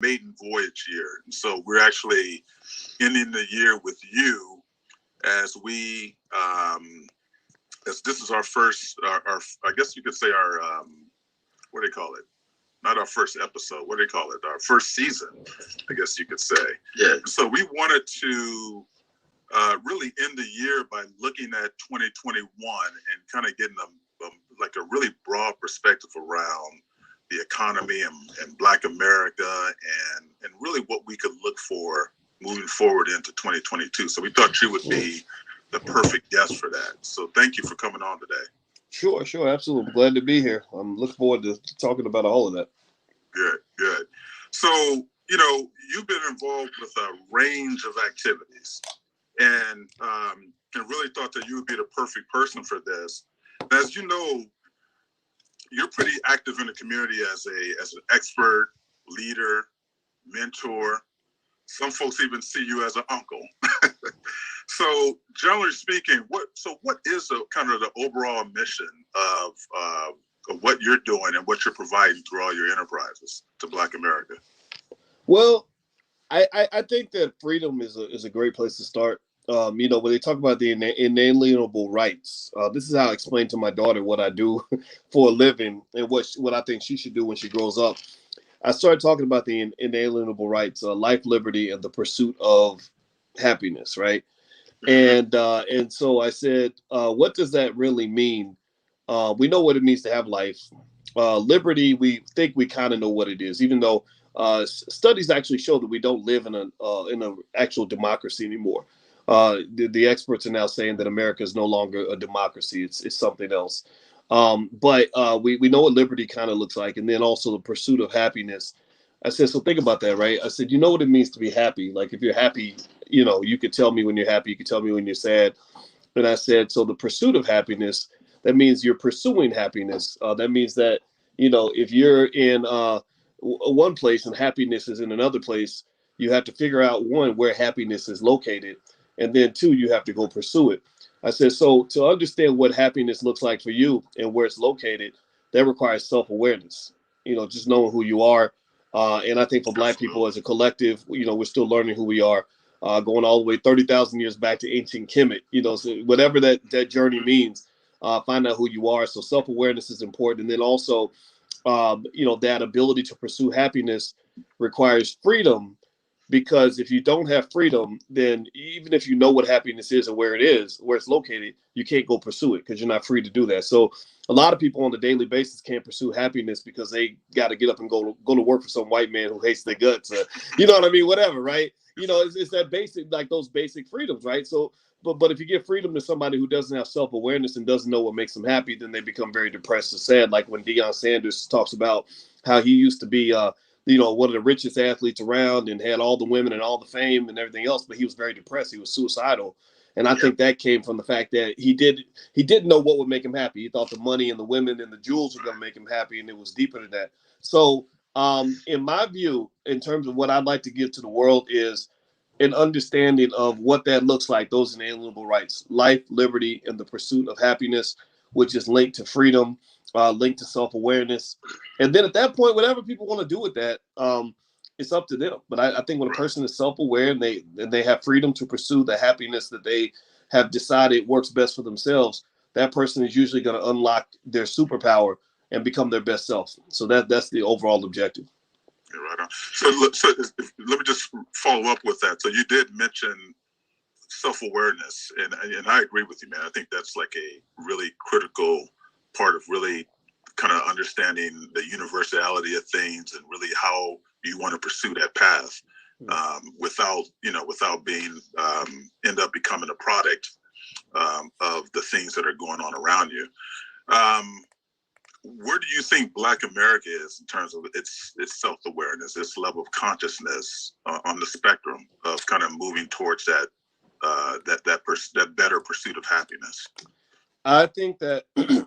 maiden voyage year. And so we're actually ending the year with you as we, as this is our first, our I guess you could say our, what do they call it? Not our first episode. What do they call it? Our first season, I guess you could say. Yeah. So we wanted to really end the year by looking at 2021 and kind of getting like a really broad perspective around the economy and Black America and really what we could look for moving forward into 2022. So we thought you would be the perfect guest for that. So thank you for coming on today. Sure, absolutely. Glad to be here. I'm looking forward to talking about all of that. Good. So, you've been involved with a range of activities and really thought that you would be the perfect person for this. As you know, you're pretty active in the community as an expert, leader, mentor. Some folks even see you as an uncle. So, generally speaking, what is kind of the overall mission of what you're doing and what you're providing through all your enterprises to Black America? Well, I think that freedom is a great place to start. When they talk about the inalienable rights, this is how I explain to my daughter what I do for a living and what I think she should do when she grows up. I started talking about the inalienable rights, life, liberty, and the pursuit of happiness, right? And so I said, what does that really mean? We know what it means to have life. Liberty, we think we kind of know what it is, even though studies actually show that we don't live in an actual democracy anymore. The experts are now saying that America is no longer a democracy. It's something else. But we know what liberty kind of looks like. And then also the pursuit of happiness. I said, so think about that, right? I said, you know what it means to be happy. Like if you're happy, you could tell me when you're happy. You could tell me when you're sad. And I said, so the pursuit of happiness, that means you're pursuing happiness. That means that, if you're in one place and happiness is in another place, you have to figure out, one, where happiness is located. And then two, you have to go pursue it. I said, so to understand what happiness looks like for you and where it's located, that requires self-awareness, just knowing who you are. And I think for Black people as a collective, we're still learning who we are, going all the way 30,000 years back to ancient Kemet, so whatever that journey means, find out who you are. So self-awareness is important. And then also, that ability to pursue happiness requires freedom, because if you don't have freedom, then even if you know what happiness is and where it's located, you can't go pursue it because you're not free to do that. So a lot of people on a daily basis can't pursue happiness because they got to get up and go to work for some white man who hates their guts. You know what I mean? Whatever, right? It's that basic, like those basic freedoms, right? So, but if you give freedom to somebody who doesn't have self-awareness and doesn't know what makes them happy, then they become very depressed and sad. Like when Deion Sanders talks about how he used to be, one of the richest athletes around and had all the women and all the fame and everything else, but he was very depressed. He was suicidal. And I think that came from the fact that he didn't know what would make him happy. He thought the money and the women and the jewels were going to make him happy, and it was deeper than that. So in my view, in terms of what I'd like to give to the world is an understanding of what that looks like, those inalienable rights, life, liberty, and the pursuit of happiness, which is linked to freedom, linked to self-awareness. And then at that point, whatever people want to do with that, it's up to them. But I think when a person is self-aware and they have freedom to pursue the happiness that they have decided works best for themselves, that person is usually going to unlock their superpower and become their best self. So that's the overall objective. Yeah, right on. So let me just follow up with that. So you did mention self-awareness, and I agree with you, man. I think that's like a really critical part of really kind of understanding the universality of things and really how you want to pursue that path without being end up becoming a product of the things that are going on around you. Where do you think Black America is in terms of its self-awareness, its level of consciousness on the spectrum of kind of moving towards that better pursuit of happiness? I think that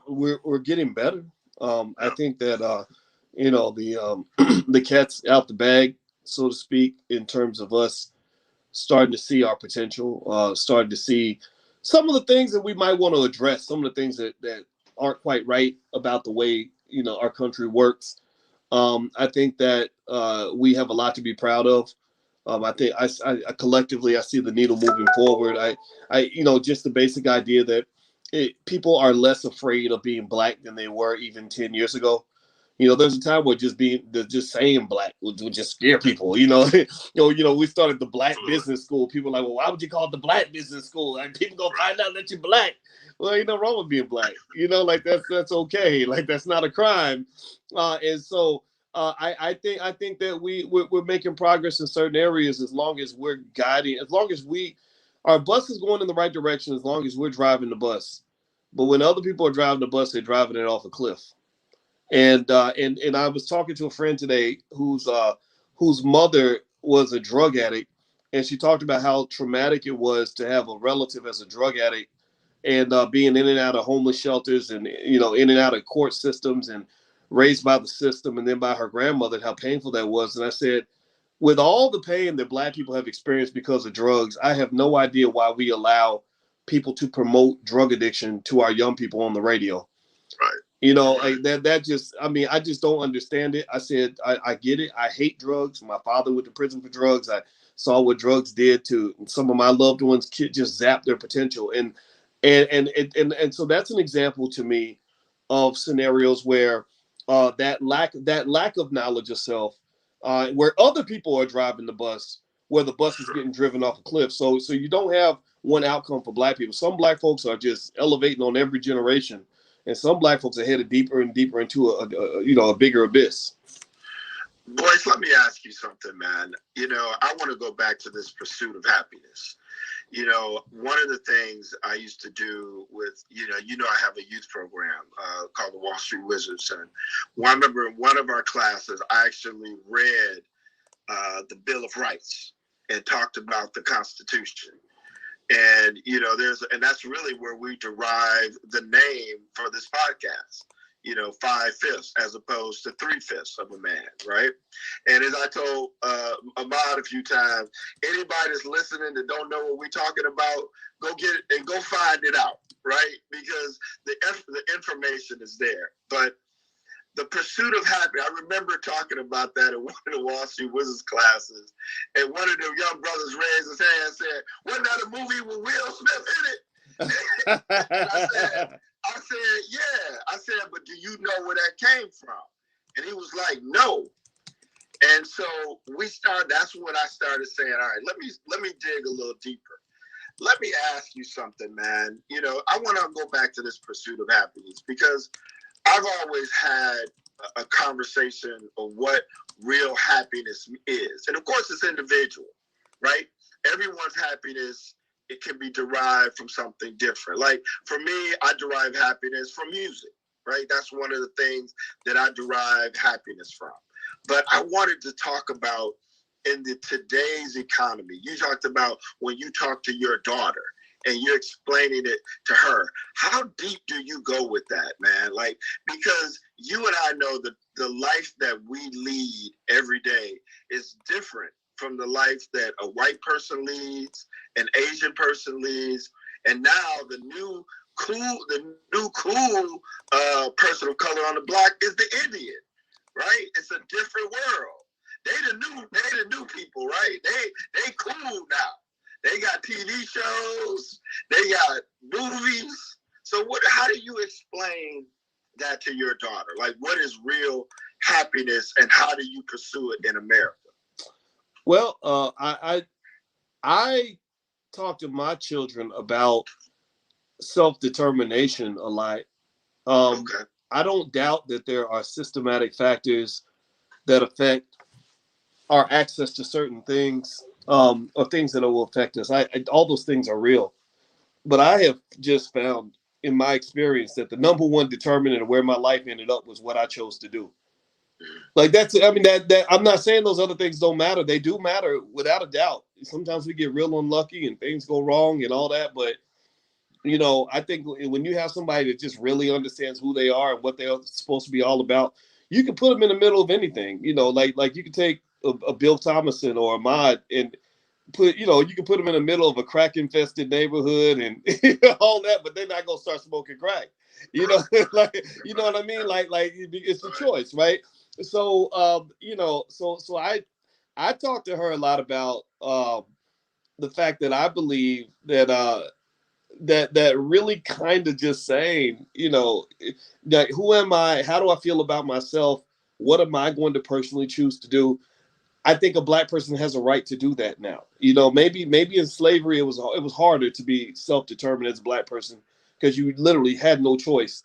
we're getting better. I think that the cat's out the bag, so to speak, in terms of us starting to see our potential, starting to see some of the things that we might want to address, some of the things that aren't quite right about the way our country works. I think that we have a lot to be proud of. I think I collectively I see the needle moving forward. Just the basic idea that people are less afraid of being black than they were even 10 years ago. There's a time where just saying black would just scare people. We started the black business school. People are like, well, why would you call it the black business school? Like, people gonna find out that you're black. Well, ain't no wrong with being black. Like that's okay. Like, that's not a crime. And so I think that we're making progress in certain areas as long as we're guiding, as long as our bus is going in the right direction, as long as we're driving the bus. But when other people are driving the bus, they're driving it off a cliff. And I was talking to a friend today whose mother was a drug addict, and she talked about how traumatic it was to have a relative as a drug addict, and being in and out of homeless shelters, and in and out of court systems, and raised by the system, and then by her grandmother, how painful that was. And I said, with all the pain that Black people have experienced because of drugs, I have no idea why we allow people to promote drug addiction to our young people on the radio. Right. Like that just, I just don't understand it. I said, I get it. I hate drugs. My father went to prison for drugs. I saw what drugs did to some of my loved ones. Just zap their potential. And so that's an example to me of scenarios where that lack of knowledge of self, where other people are driving the bus, where the bus is getting driven off a cliff. So you don't have one outcome for Black people. Some Black folks are just elevating on every generation, and some Black folks are headed deeper and deeper into a bigger abyss. Boyce, let me ask you something, man. I want to go back to this pursuit of happiness. One of the things I used to do with, I have a youth program called the Wall Street Wizards. And I remember in one of our classes, I actually read the Bill of Rights and talked about the Constitution. And, and that's really where we derive the name for this podcast. 5/5 as opposed to 3/5 of a man, right? And as I told Ahmad a few times, anybody that's listening that don't know what we're talking about, go get it and go find it out, right? Because the information is there. But the pursuit of happiness, I remember talking about that in one of the Wall Street Wizards classes, and one of the young brothers raised his hand and said, "Wasn't that a movie with Will Smith in it?" I said, yeah. I said, but do you know where that came from? And he was like, no. And so that's when I started saying, all right, let me dig a little deeper. Let me ask you something, man. I want to go back to this pursuit of happiness, because I've always had a conversation of what real happiness is. And of course, it's individual, right? Everyone's happiness, it can be derived from something different. Like for me, I derive happiness from music, right? That's one of the things that I derive happiness from. But I wanted to talk about in today's economy. You talked about when you talk to your daughter and you're explaining it to her. How deep do you go with that, man? Like, because you and I know that the life that we lead every day is different from the life that a white person leads, an Asian person leads, and now the new cool person of color on the block is the Indian, right? It's a different world. They the new people, right? They cool now. They got TV shows, they got movies. So how do you explain that to your daughter? Like, what is real happiness and how do you pursue it in America? Well, I talk to my children about self-determination a lot. Okay. I don't doubt that there are systematic factors that affect our access to certain things, or things that will affect us. All those things are real. But I have just found in my experience that the number one determinant of where my life ended up was what I chose to do. Like that I'm not saying those other things don't matter. They do matter without a doubt. Sometimes we get real unlucky and things go wrong and all that. But, I think when you have somebody that just really understands who they are and what they're supposed to be all about, you can put them in the middle of anything. Like you can take a Bill Thomason or Ahmad and you can put them in the middle of a crack infested neighborhood and all that, but they're not going to start smoking crack. Like, you know what I mean? Like it's a choice, right? I talked to her a lot about the fact that I believe that that really kind of just saying, that who am I? How do I feel about myself? What am I going to personally choose to do? I think a black person has a right to do that now. Maybe in slavery it was harder to be self-determined as a black person because you literally had no choice.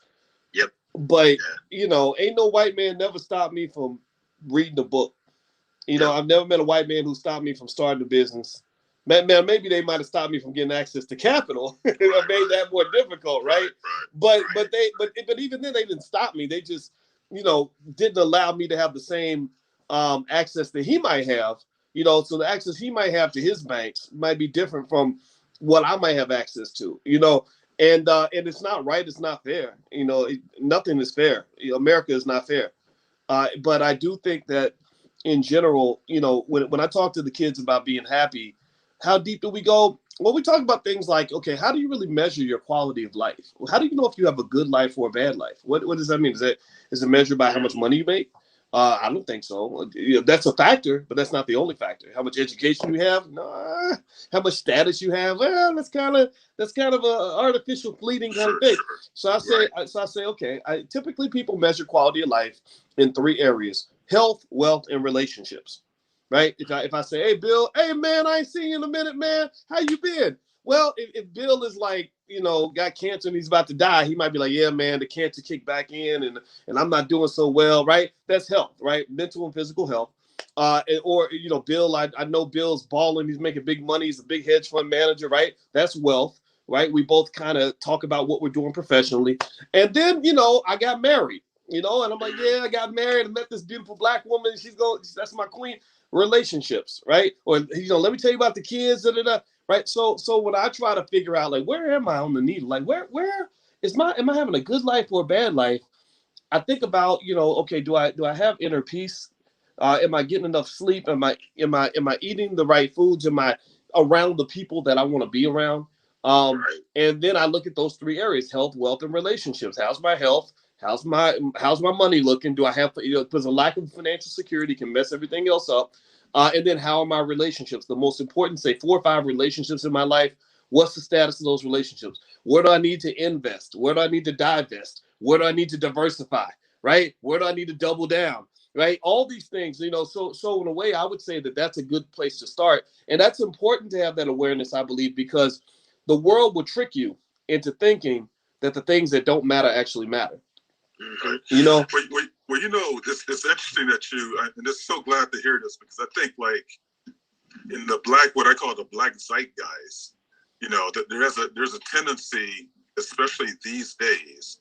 Yep. But ain't no white man never stopped me from reading a book. I've never met a white man who stopped me from starting a business. Man, maybe they might have stopped me from getting access to capital. It made that more difficult, right? But even then they didn't stop me. They just, didn't allow me to have the same access that he might have. So the access he might have to his banks might be different from what I might have access to. And it's not right. It's not fair. Nothing is fair. America is not fair. But I do think that in general, when I talk to the kids about being happy, how deep do we go? Well, we talk about things like, okay, how do you really measure your quality of life? How do you know if you have a good life or a bad life? What does that mean? Is it measured by how much money you make? I don't think so. That's a factor, but that's not the only factor. How much education you have? No. How much status you have? Well, that's kind of a artificial, fleeting kind of thing. So I say, okay. Typically, people measure quality of life in 3 areas: health, wealth, and relationships. Right? If I say, hey, Bill, hey, man, I ain't seen you in a minute, man. How you been? Well, if Bill is like, got cancer and he's about to die, he might be like, yeah, man, the cancer kicked back in and I'm not doing so well, right? That's health, right? Mental and physical health. Or Bill, I know Bill's balling. He's making big money. He's a big hedge fund manager, right? That's wealth, right? We both kind of talk about what we're doing professionally. And then, I got married, and I'm like, yeah, I got married and met this beautiful black woman. That's my queen. Relationships, right? Or let me tell you about the kids, right? So when I try to figure out like where am I on the needle, like where am I having a good life or a bad life? I think about okay, do I have inner peace? Am I getting enough sleep? Am I eating the right foods? Am I around the people that I want to be around? And then I look at those 3 areas: health, wealth, and relationships. How's my health? How's my money looking? Do I have, because a lack of financial security can mess everything else up. And then how are my relationships? The most important, say 4 or 5 relationships in my life. What's the status of those relationships? Where do I need to invest? Where do I need to divest? Where do I need to diversify? Right? Where do I need to double down? Right? All these things, so in a way, I would say that that's a good place to start. And that's important to have that awareness, I believe, because the world will trick you into thinking that the things that don't matter actually matter. Mm-hmm. Well, it's interesting that and it's so glad to hear this, because I think like in the what I call the black zeitgeist, that there's a tendency, especially these days,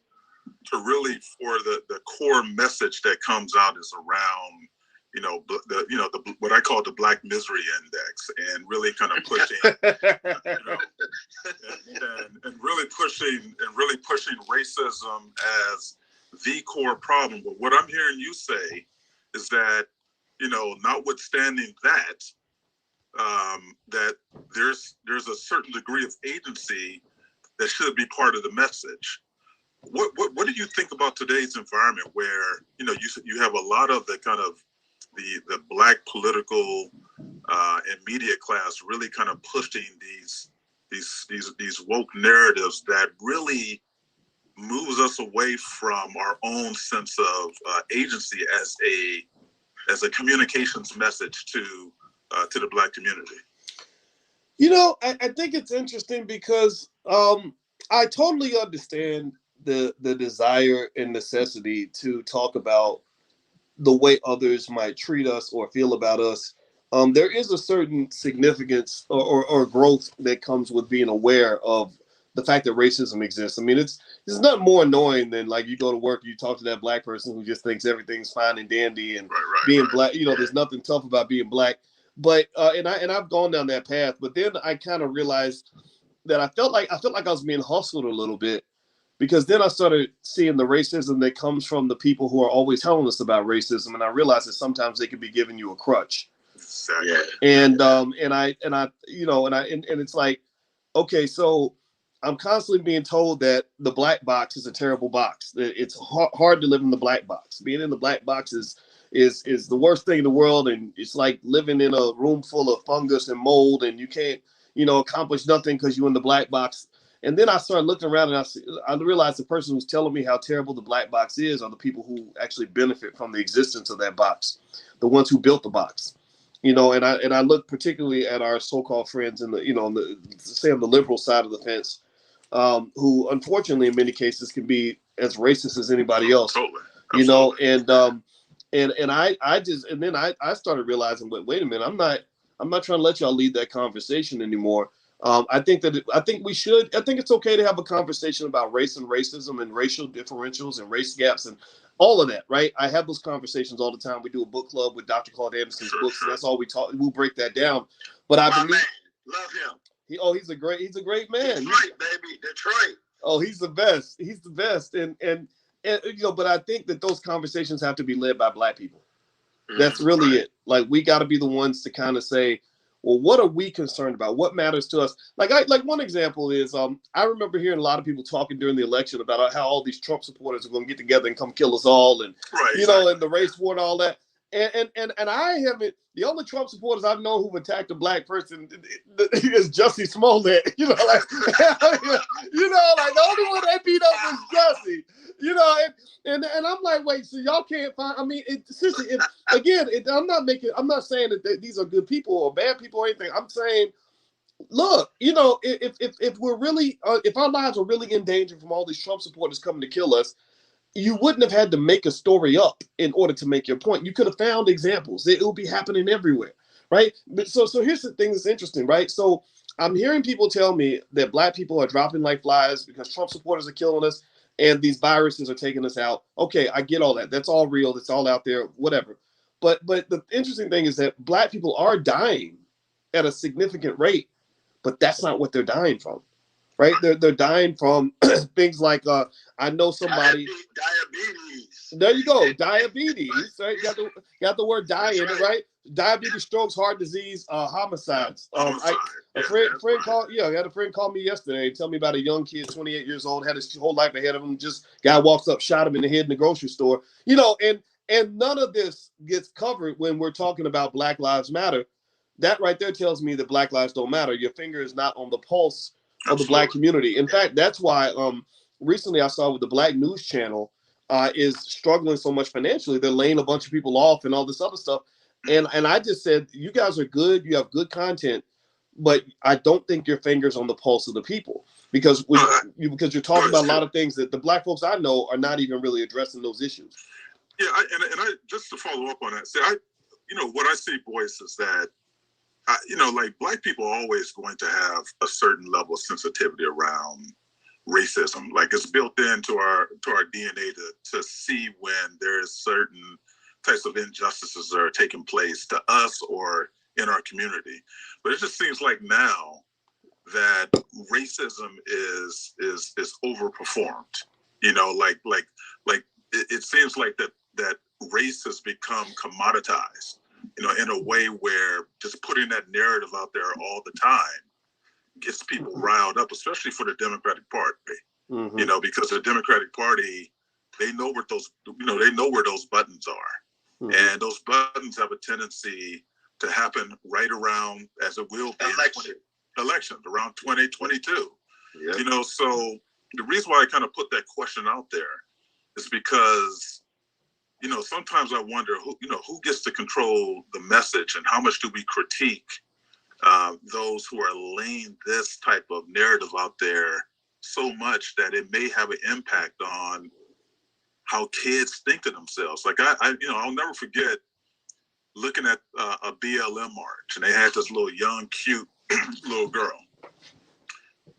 to really for the core message that comes out is around what I call the Black Misery Index, and really kind of pushing and really pushing racism as the core problem. But what I'm hearing you say is that notwithstanding that, that there's a certain degree of agency that should be part of the message. What do you think about today's environment where you have a lot of the kind of the black political and media class really kind of pushing these woke narratives that really moves us away from our own sense of agency as a communications message to the black community? I think it's interesting because I totally understand the desire and necessity to talk about the way others might treat us or feel about us. There is a certain significance or growth that comes with being aware of the fact that racism exists. I mean, it's not more annoying than like you go to work, you talk to that black person who just thinks everything's fine and dandy, and being black, there's nothing tough about being black. But and I've gone down that path, but then I kind of realized that I felt like I was being hustled a little bit, because then I started seeing the racism that comes from the people who are always telling us about racism, and I realized that sometimes they could be giving you a crutch. Yeah. And it's like, okay, so I'm constantly being told that the black box is a terrible box. It's hard to live in the black box. Being in the black box is is the worst thing in the world, and it's like living in a room full of fungus and mold, and you can't, accomplish nothing because you're in the black box. And then I started looking around, and I realized the person who's telling me how terrible the black box is are the people who actually benefit from the existence of that box, the ones who built the box. And I look particularly at our so-called friends in say on the liberal side of the fence, who unfortunately in many cases can be as racist as anybody else. Totally. And I started realizing, wait a minute, I'm not trying to let y'all lead that conversation anymore. I think it's okay to have a conversation about race and racism and racial differentials and race gaps and all of that, right? I have those conversations all the time. We do a book club with Dr. Claude Anderson's books, and that's all we talk. We'll break that down. But I believe, man. Love him. He's a great man. Detroit, baby, Detroit. Oh, he's the best. He's the best. And but I think that those conversations have to be led by Black people. That's really it. Like, we got to be the ones to kind of say, well, what are we concerned about? What matters to us? Like one example is, I remember hearing a lot of people talking during the election about how all these Trump supporters are going to get together and come kill us all, and and the race war and all that. And I haven't. The only Trump supporters I've known who've attacked a Black person is Jussie Smollett. The only one that beat up was Jussie. And I'm like, wait, so y'all can't find? I mean, I'm not saying that these are good people or bad people or anything. I'm saying, look, if we're really, if our lives are really in danger from all these Trump supporters coming to kill us, you wouldn't have had to make a story up in order to make your point. You could have found examples. It will be happening everywhere, right? But so here's the thing that's interesting, right? So I'm hearing people tell me that Black people are dropping like flies because Trump supporters are killing us and these viruses are taking us out. Okay, I get all that. That's all real. That's all out there, whatever. But the interesting thing is that Black people are dying at a significant rate, but that's not what they're dying from. Right, they're dying from things like I know somebody. Diabetes. There you go, diabetes. Right, got the word "die" in it, right? Diabetes, strokes, heart disease, homicides. I had a friend call me yesterday and tell me about a young kid, 28 years old, had his whole life ahead of him. Just guy walks up, shot him in the head in the grocery store. And none of this gets covered when we're talking about Black Lives Matter. That right there tells me that Black lives don't matter. Your finger is not on the pulse of the Black community. In fact, that's why recently I saw with the Black News Channel is struggling so much financially. They're laying a bunch of people off and all this other stuff. And I just said, you guys are good. You have good content, but I don't think your finger's on the pulse of the people because you're talking about a lot of things that the Black folks I know are not even really addressing those issues. Yeah, I just to follow up on that, what I see, Boyce, is that Black people are always going to have a certain level of sensitivity around racism. Like, it's built into our DNA to see when there's certain types of injustices that are taking place to us or in our community. But it just seems like now that racism is overperformed. It seems like that race has become commoditized. In a way where just putting that narrative out there all the time gets people riled up, especially for the Democratic Party. Because the Democratic Party, they know where those buttons are, and those buttons have a tendency to happen right around, as it will be, elections around 2022. Yeah. So the reason why I kind of put that question out there is because sometimes I wonder who gets to control the message and how much do we critique those who are laying this type of narrative out there so much that it may have an impact on how kids think of themselves. Like I'll never forget looking at a BLM march, and they had this little young, cute little girl,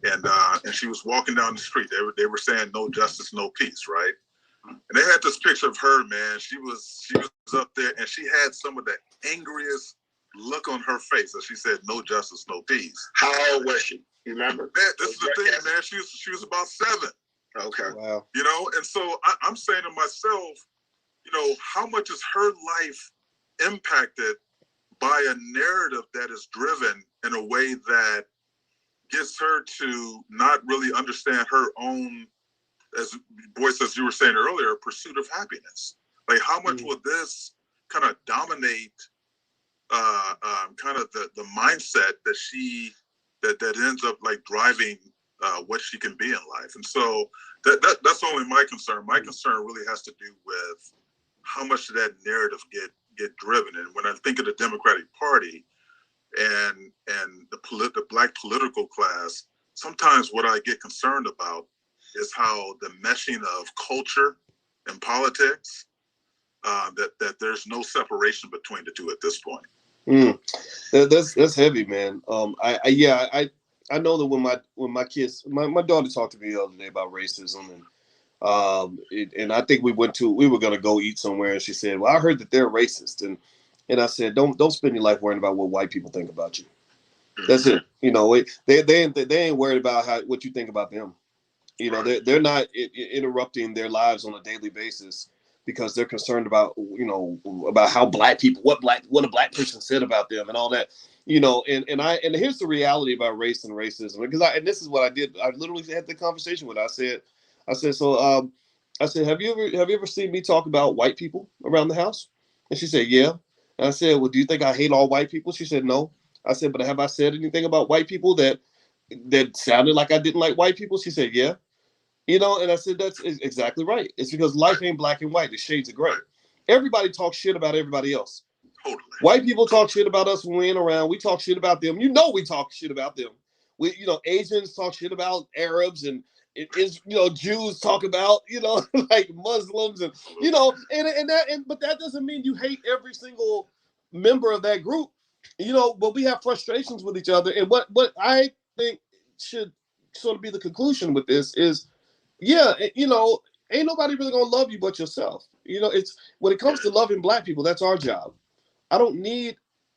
and she was walking down the street. They were saying "No justice, no peace," right? And they had this picture of her, man. She was up there, and she had some of the angriest look on her face as she said, "No justice, no peace." How old was she? You remember? Man, this is the thing, man. She was about 7. Okay. Wow. And so I'm saying to myself, how much is her life impacted by a narrative that is driven in a way that gets her to not really understand her own, as Boyce, as you were saying earlier, pursuit of happiness. Like, how much will this kind of dominate kind of the mindset that ends up like driving what she can be in life. And so that's only my concern. My concern really has to do with how much of that narrative get driven. And when I think of the Democratic Party and the Black political class, sometimes what I get concerned about is how the meshing of culture and politics, that there's no separation between the two at this point. That's heavy, man. I know that when my kids, my daughter talked to me the other day about racism, and I think we were going to go eat somewhere, and she said, "Well, I heard that they're racist," and I said, "Don't spend your life worrying about what white people think about you. That's it. You know, they ain't worried about what you think about them. You know, they're not interrupting their lives on a daily basis because they're concerned about, you know, about how black people, what a black person said about them and all that, you know, and here's the reality about race and racism, because this is what I did. I literally had the conversation with her. I said, have you ever seen me talk about white people around the house? And she said, yeah. And I said, well, do you think I hate all white people? She said, no. I said, but have I said anything about white people that sounded like I didn't like white people? She said, yeah. You know, and I said, that's exactly right. It's because life ain't black and white. It's shades of gray. Everybody talks shit about everybody else. Totally. White people talk shit about us when we ain't around. We talk shit about them. You know, we talk shit about them. Asians talk shit about Arabs, and Jews talk about, like Muslims, and, but that doesn't mean you hate every single member of that group, but we have frustrations with each other. And what I think should sort of be the conclusion with this is, ain't nobody really gonna love you but yourself. It's when it comes to loving black people, that's our job. I don't need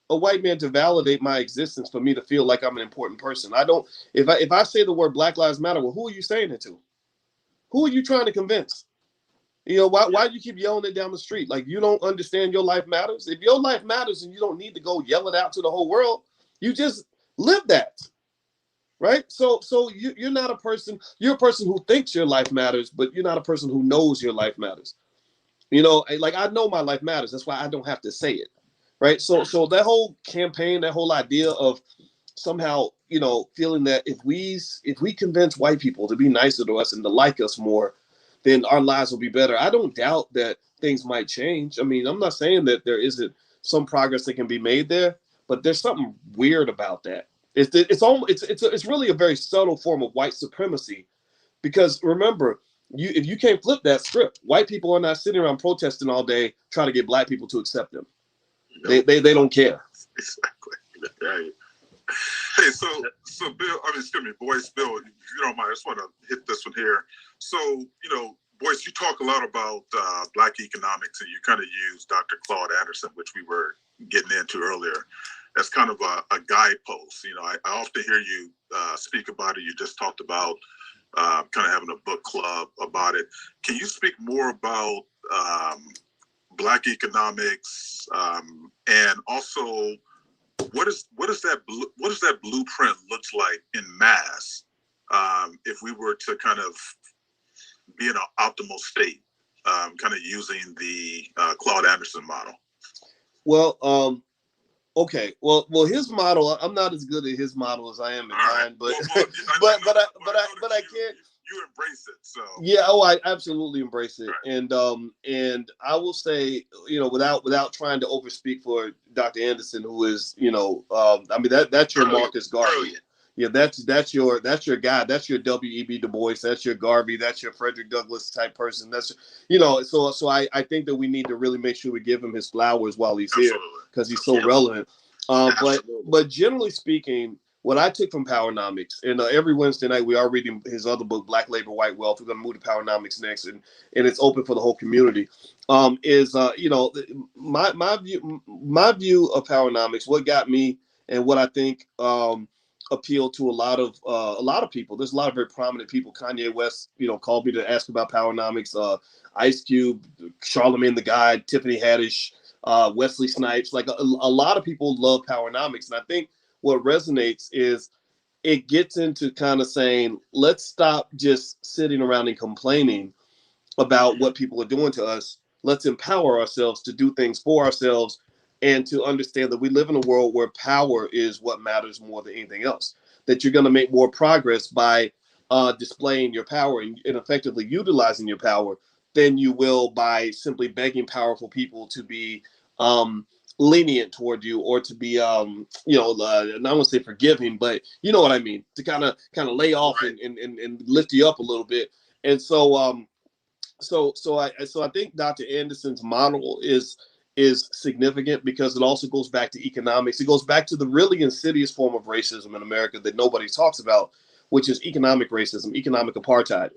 a white man to validate my existence for me to feel like I'm an important person. I don't. If I say the word Black Lives Matter, well, who are you saying it to? Who are you trying to convince? Why do you keep yelling it down the street? Like, you don't understand your life matters? If your life matters and you don't need to go yell it out to the whole world, you just live that. Right? So you're not a person, you're a person who thinks your life matters, but you're not a person who knows your life matters. Like, I know my life matters. That's why I don't have to say it. Right? So that whole campaign, that whole idea of somehow, feeling that if we convince white people to be nicer to us and to like us more, then our lives will be better. I don't doubt that things might change. I mean, I'm not saying that there isn't some progress that can be made there, but there's something weird about that. It's really a very subtle form of white supremacy, because remember, if you can't flip that script, white people are not sitting around protesting all day trying to get black people to accept them. Nope. They don't care. Exactly. Right. Hey, so Bill, Boyce, Bill, if you don't mind, I just want to hit this one here. So, Boyce, you talk a lot about Black economics, and you kind of use Dr. Claude Anderson, which we were getting into earlier, as kind of a guidepost. I often hear you speak about it. You just talked about kind of having a book club about it. Can you speak more about Black economics, and also what does that blueprint looks like in mass, if we were to kind of be in an optimal state, kind of using the Claude Anderson model? Well, okay. Well, his model, I'm not as good at his model as I am in mine, but I can't. You embrace it, so yeah. Oh, I absolutely embrace it, right. And I will say, without trying to overspeak for Dr. Anderson, who is, that's your Marcus Garvey. Yeah, that's your guy. That's your W.E.B. Du Bois. That's your Garvey. That's your Frederick Douglass type person. That's So I think that we need to really make sure we give him his flowers while he's here, because he's so relevant. But generally speaking, what I took from Powernomics, and every Wednesday night we are reading his other book, Black Labor, White Wealth. We're going to move to Powernomics next, and it's open for the whole community. My view of Powernomics, what got me, and what I think appealed to a lot of people. There's a lot of very prominent people. Kanye West, called me to ask about Powernomics. Ice Cube, Charlamagne the Guy, Tiffany Haddish, Wesley Snipes. Like a lot of people love Powernomics, and I think what resonates is it gets into kind of saying, let's stop just sitting around and complaining about what people are doing to us. Let's empower ourselves to do things for ourselves and to understand that we live in a world where power is what matters more than anything else. That you're going to make more progress by displaying your power and effectively utilizing your power than you will by simply begging powerful people to be lenient toward you, or to be I don't want to say forgiving, but you know what I mean, to kind of lay off and lift you up a little bit. And so so I think Dr. Anderson's model is significant because it also goes back to economics. It goes back to the really insidious form of racism in America that nobody talks about, which is economic racism, economic apartheid.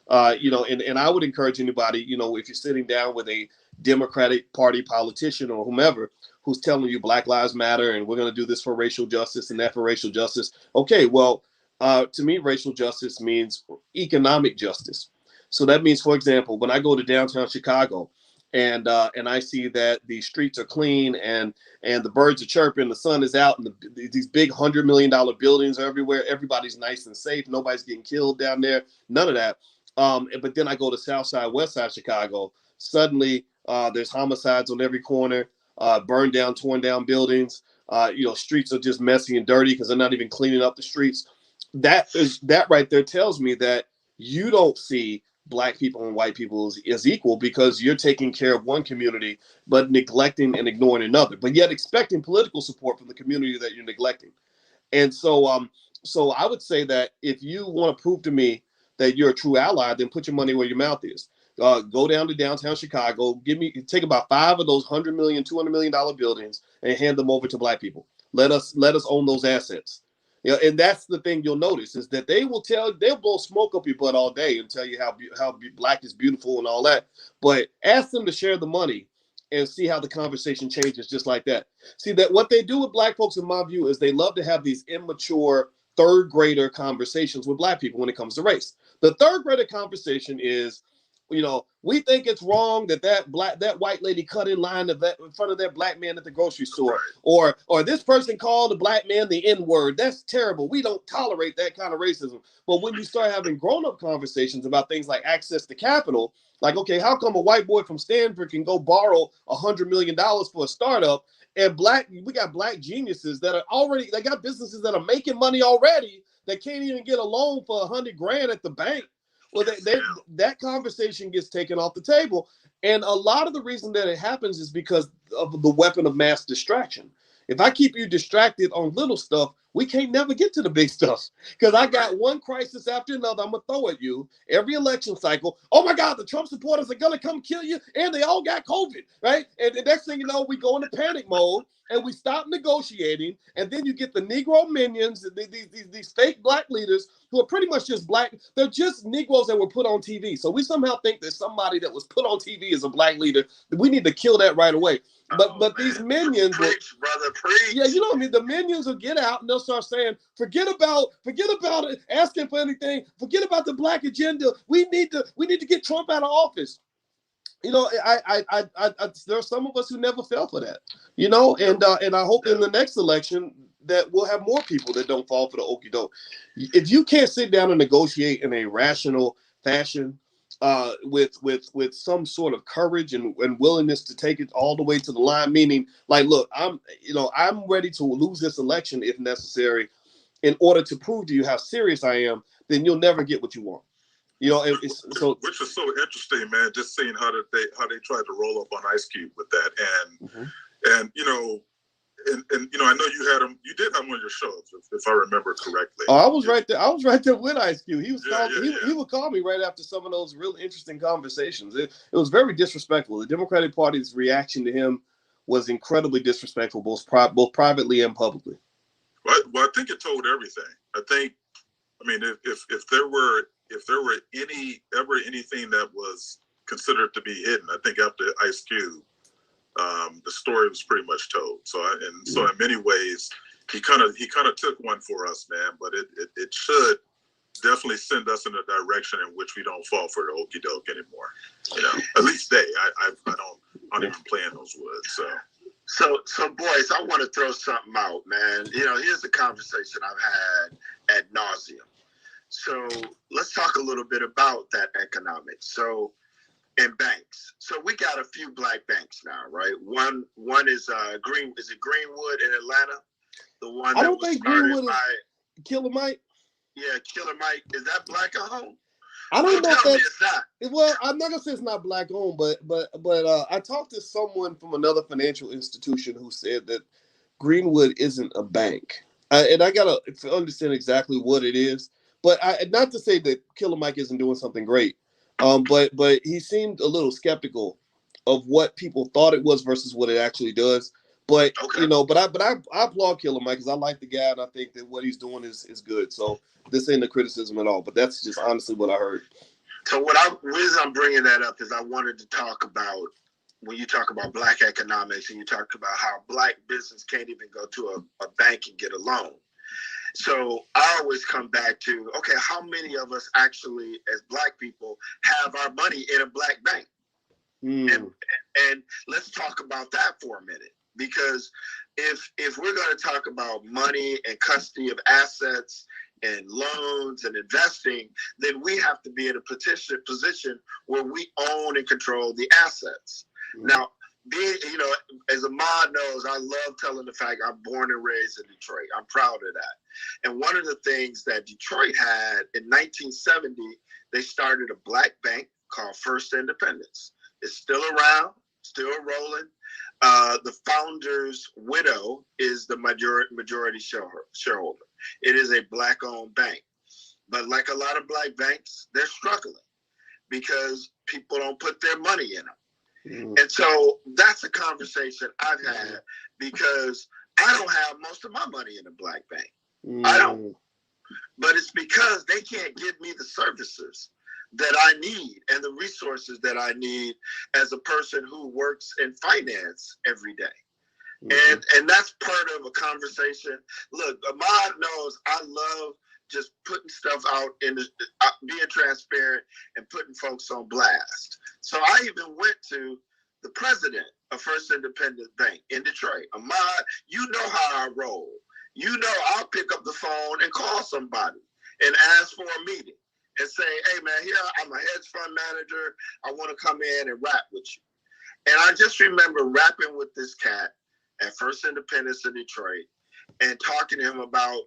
And I would encourage anybody, if you're sitting down with a Democratic Party politician or whomever who's telling you Black Lives Matter and we're going to do this for racial justice and that for racial justice. Okay, well, to me, racial justice means economic justice. So that means, for example, when I go to downtown Chicago and I see that the streets are clean and the birds are chirping, the sun is out, and these big $100 million buildings are everywhere. Everybody's nice and safe. Nobody's getting killed down there. None of that. But then I go to South Side, West Side Chicago. Suddenly, there's homicides on every corner, burned down, torn down buildings. Streets are just messy and dirty because they're not even cleaning up the streets. That right there tells me that you don't see Black people and white people as equal because you're taking care of one community but neglecting and ignoring another, but yet expecting political support from the community that you're neglecting. And so so I would say that if you want to prove to me that you're a true ally, then put your money where your mouth is. Go down to downtown Chicago, take about 5 of those $100 million, $200 million buildings and hand them over to Black people. Let us own those assets. And that's the thing you'll notice is that they'll blow smoke up your butt all day and tell you how Black is beautiful and all that. But ask them to share the money and see how the conversation changes just like that. See that what they do with Black folks, in my view, is they love to have these immature third grader conversations with Black people when it comes to race. The third grader conversation is, we think it's wrong that white lady cut in line in front of that Black man at the grocery store, or this person called a Black man the N-word. That's terrible. We don't tolerate that kind of racism. But when you start having grown-up conversations about things like access to capital, like, okay, how come a white boy from Stanford can go borrow $100 million for a startup, and we got Black geniuses that they got businesses that are making money already that can't even get a loan for $100,000 at the bank? Well, that conversation gets taken off the table. And a lot of the reason that it happens is because of the weapon of mass distraction. If I keep you distracted on little stuff, we can't never get to the big stuff. Because I got one crisis after another I'm going to throw at you every election cycle. Oh, my God, the Trump supporters are going to come kill you, and they all got COVID, right? And the next thing you know, we go into panic mode, and we stop negotiating, and then you get the Negro minions, these fake Black leaders who are pretty much just Black. They're just Negroes that were put on TV. So we somehow think that somebody that was put on TV is a Black leader. We need to kill that right away. But these minions, preach, brother, preach. Yeah, you know what I mean? The minions will get out and they'll start saying, forget about it, asking for anything, forget about the Black agenda. We need to get Trump out of office. There are some of us who never fell for that, and I hope in the next election that we'll have more people that don't fall for the okie doke. If you can't sit down and negotiate in a rational fashion, with some sort of courage and willingness to take it all the way to the line, meaning like, look, I'm ready to lose this election if necessary in order to prove to you how serious I am, then you'll never get what you want. Which is so interesting, man. Just seeing how they tried to roll up on Ice Cube with that, and I know you did have him on your shows, if I remember correctly. Oh, I was right there. I was right there with Ice Cube. He would call me right after some of those really interesting conversations. It was very disrespectful. The Democratic Party's reaction to him was incredibly disrespectful, both privately and publicly. Well, I think it told everything. If there were anything that was considered to be hidden, I think after Ice Cube, the story was pretty much told. So in many ways, he kind of took one for us, man. But it should definitely send us in a direction in which we don't fall for the okie doke anymore. At least I don't even play in those woods. So Boyce, I want to throw something out, man. Here's a conversation I've had ad nauseum. So let's talk a little bit about that economics. So and banks. So we got a few black banks now, right? One is Greenwood in Atlanta? The one I that don't was think started Greenwood by Killer Mike. Yeah, Killer Mike. Is that black owned? I don't know if tell me that's it's not. well. I'm not gonna say it's not black owned, but I talked to someone from another financial institution who said that Greenwood isn't a bank, and I gotta understand exactly what it is. But not to say that Killer Mike isn't doing something great, but he seemed a little skeptical of what people thought it was versus what it actually does. But Okay. I applaud Killer Mike because I like the guy and I think that what he's doing is good. So this ain't a criticism at all, but that's just honestly what I heard. So reason I'm bringing that up is I wanted to talk about when you talk about black economics and you talk about how black business can't even go to a bank and get a loan. So I always come back to, okay, how many of us actually as black people have our money in a black bank? And let's talk about that for a minute. Because if we're going to talk about money and custody of assets and loans and investing, then we have to be in a position where we own and control the assets. Now, as Ahmad knows, I love telling the fact I'm born and raised in Detroit. I'm proud of that. And one of the things that Detroit had in 1970, they started a black bank called First Independence. It's still around, still rolling. The founder's widow is the majority shareholder. It is a black-owned bank. But like a lot of black banks, they're struggling because people don't put their money in them. And so that's a conversation I've had because I don't have most of my money in a black bank. I don't. But it's because they can't give me the services that I need and the resources that I need as a person who works in finance every day. And that's part of a conversation. Look, Ahmad knows I love just putting stuff out in being transparent and putting folks on blast. So I even went to the president of First Independent Bank in Detroit. Ahmad, you know how I roll. You know I'll pick up the phone and call somebody and ask for a meeting and say, hey man, here I'm a hedge fund manager. I want to come in and rap with you. And I just remember rapping with this cat at First Independence in Detroit and talking to him about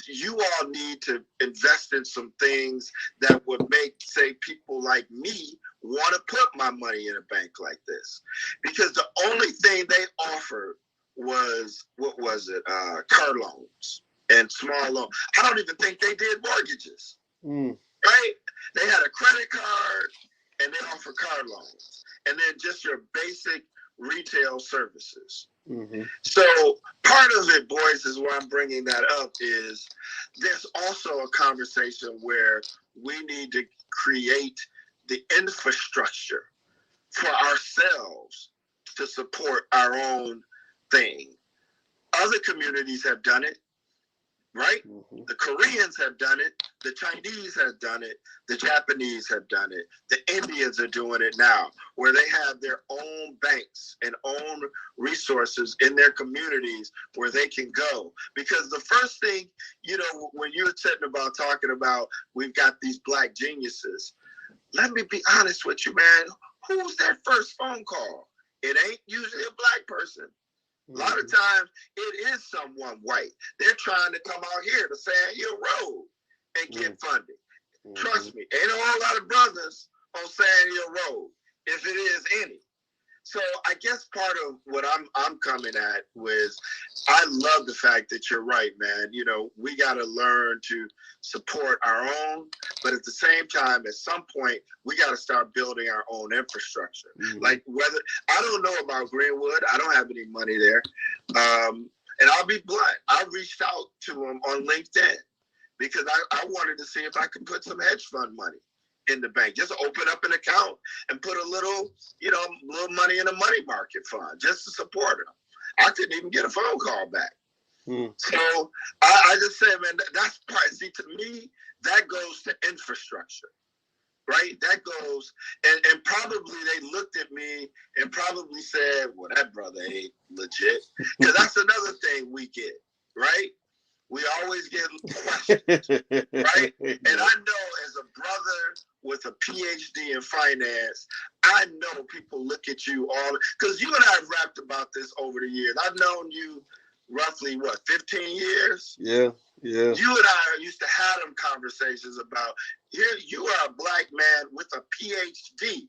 you all need to invest in some things that would make, say, people like me want to put my money in a bank like this. Because the only thing they offered was, car loans and small loans. I don't even think they did mortgages, right? They had a credit card and they offer car loans. And then just your basic retail services. So part of it, boys, is why I'm bringing that up is there's also a conversation where we need to create the infrastructure for ourselves to support our own thing. Other communities have done it, right? The Koreans have done it. The Chinese have done it. The Japanese have done it. The Indians are doing it now, where they have their own banks and own resources in their communities where they can go. Because the first thing, when you're sitting about talking about we've got these black geniuses, let me be honest with you, man. Who's their first phone call? It ain't usually a black person. A lot of times it is someone white. They're trying to come out here to Sand Hill Road and get funding. Trust me, ain't a whole lot of brothers on Sand Hill Road, if it is any. So I guess part of what I'm coming at was I love the fact that you're right, man. We got to learn to support our own, but at the same time, at some point, we got to start building our own infrastructure. Like I don't know about Greenwood. I don't have any money there. And I'll be blunt. I reached out to him on LinkedIn because I wanted to see if I could put some hedge fund money in the bank. Just open up an account and put a little money in a money market fund just to support them. I couldn't even get a phone call back. So I just said, man, that's part. See, to me, that goes to infrastructure, right? That goes, and probably they looked at me and probably said, well, that brother ain't legit. Because that's another thing we get, right? We always get questions, right? And I know as a brother with a PhD in finance, I know people look at you all, because you and I have rapped about this over the years. I've known you roughly, 15 years? Yeah. You and I used to have them conversations about, here you are a black man with a PhD,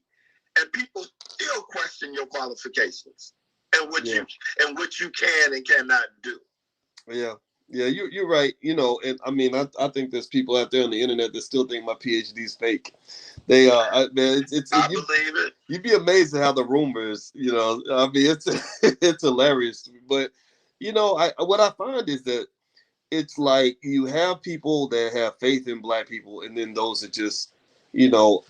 and people still question your qualifications and what you can and cannot do. Yeah, you're right. And I mean, I think there's people out there on the internet that still think my PhD is fake. They man, I believe it. You'd be amazed at how the rumors, I mean, it's hilarious. But what I find is that it's like you have people that have faith in black people, and then those that just,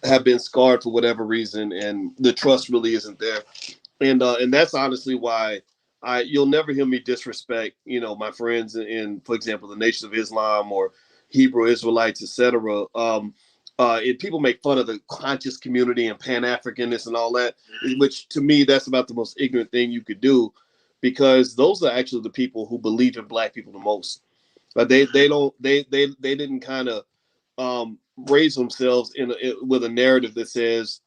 have been scarred for whatever reason, and the trust really isn't there. And that's honestly why you'll never hear me disrespect, my friends in, for example, the Nation of Islam or Hebrew Israelites, etc. And people make fun of the conscious community and Pan-Africanness and all that, which to me, that's about the most ignorant thing you could do, because those are actually the people who believe in black people the most. But they didn't kind of raise themselves with a narrative that says,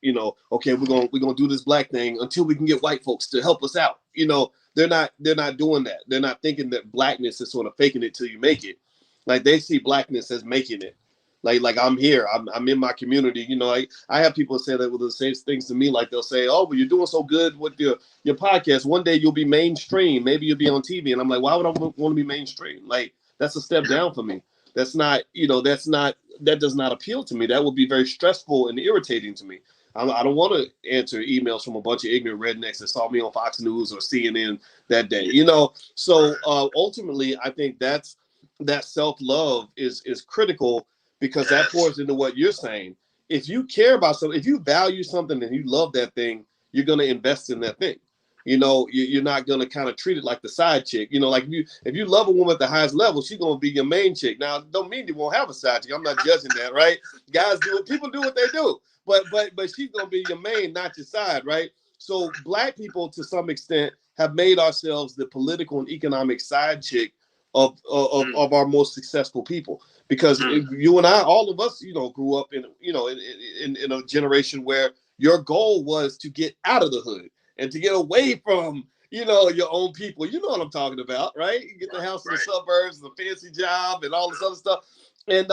okay, we're gonna do this black thing until we can get white folks to help us out. They're not doing that. They're not thinking that blackness is sort of faking it till you make it. Like, they see blackness as making it. Like I'm here, I'm in my community. I have people say that with the same things to me. Like, they'll say, oh, but you're doing so good with your podcast. One day you'll be mainstream. Maybe you'll be on TV. And I'm like, why would I want to be mainstream? Like, that's a step down for me. That's not, that does not appeal to me. That would be very stressful and irritating to me. I don't want to answer emails from a bunch of ignorant rednecks that saw me on Fox News or CNN that day, So ultimately, I think that self-love is critical, because that pours into what you're saying. If you care about something, if you value something and you love that thing, you're going to invest in that thing. You're not going to kind of treat it like the side chick. Like if you love a woman at the highest level, she's going to be your main chick. Now, don't mean you won't have a side chick. I'm not judging that, right? Guys people do what they do. But she's going to be your main, not your side, right? So black people, to some extent, have made ourselves the political and economic side chick of our most successful people. Because you and I, all of us, grew up in a generation where your goal was to get out of the hood and to get away from, your own people. You know what I'm talking about, right? You get the house in the suburbs, the fancy job, and all this other stuff. And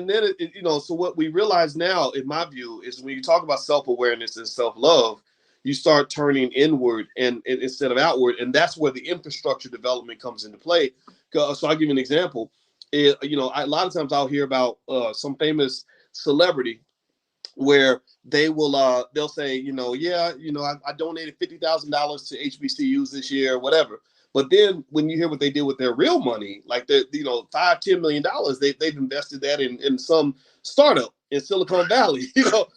then so what we realize now, in my view, is when you talk about self-awareness and self-love, you start turning inward and instead of outward, and that's where the infrastructure development comes into play. So I'll give you an example. A lot of times I'll hear about some famous celebrity where they'll say, I donated $50,000 to HBCUs this year or whatever. But then when you hear what they did with their real money, like $5-10 million, they've invested that in some startup in Silicon Valley,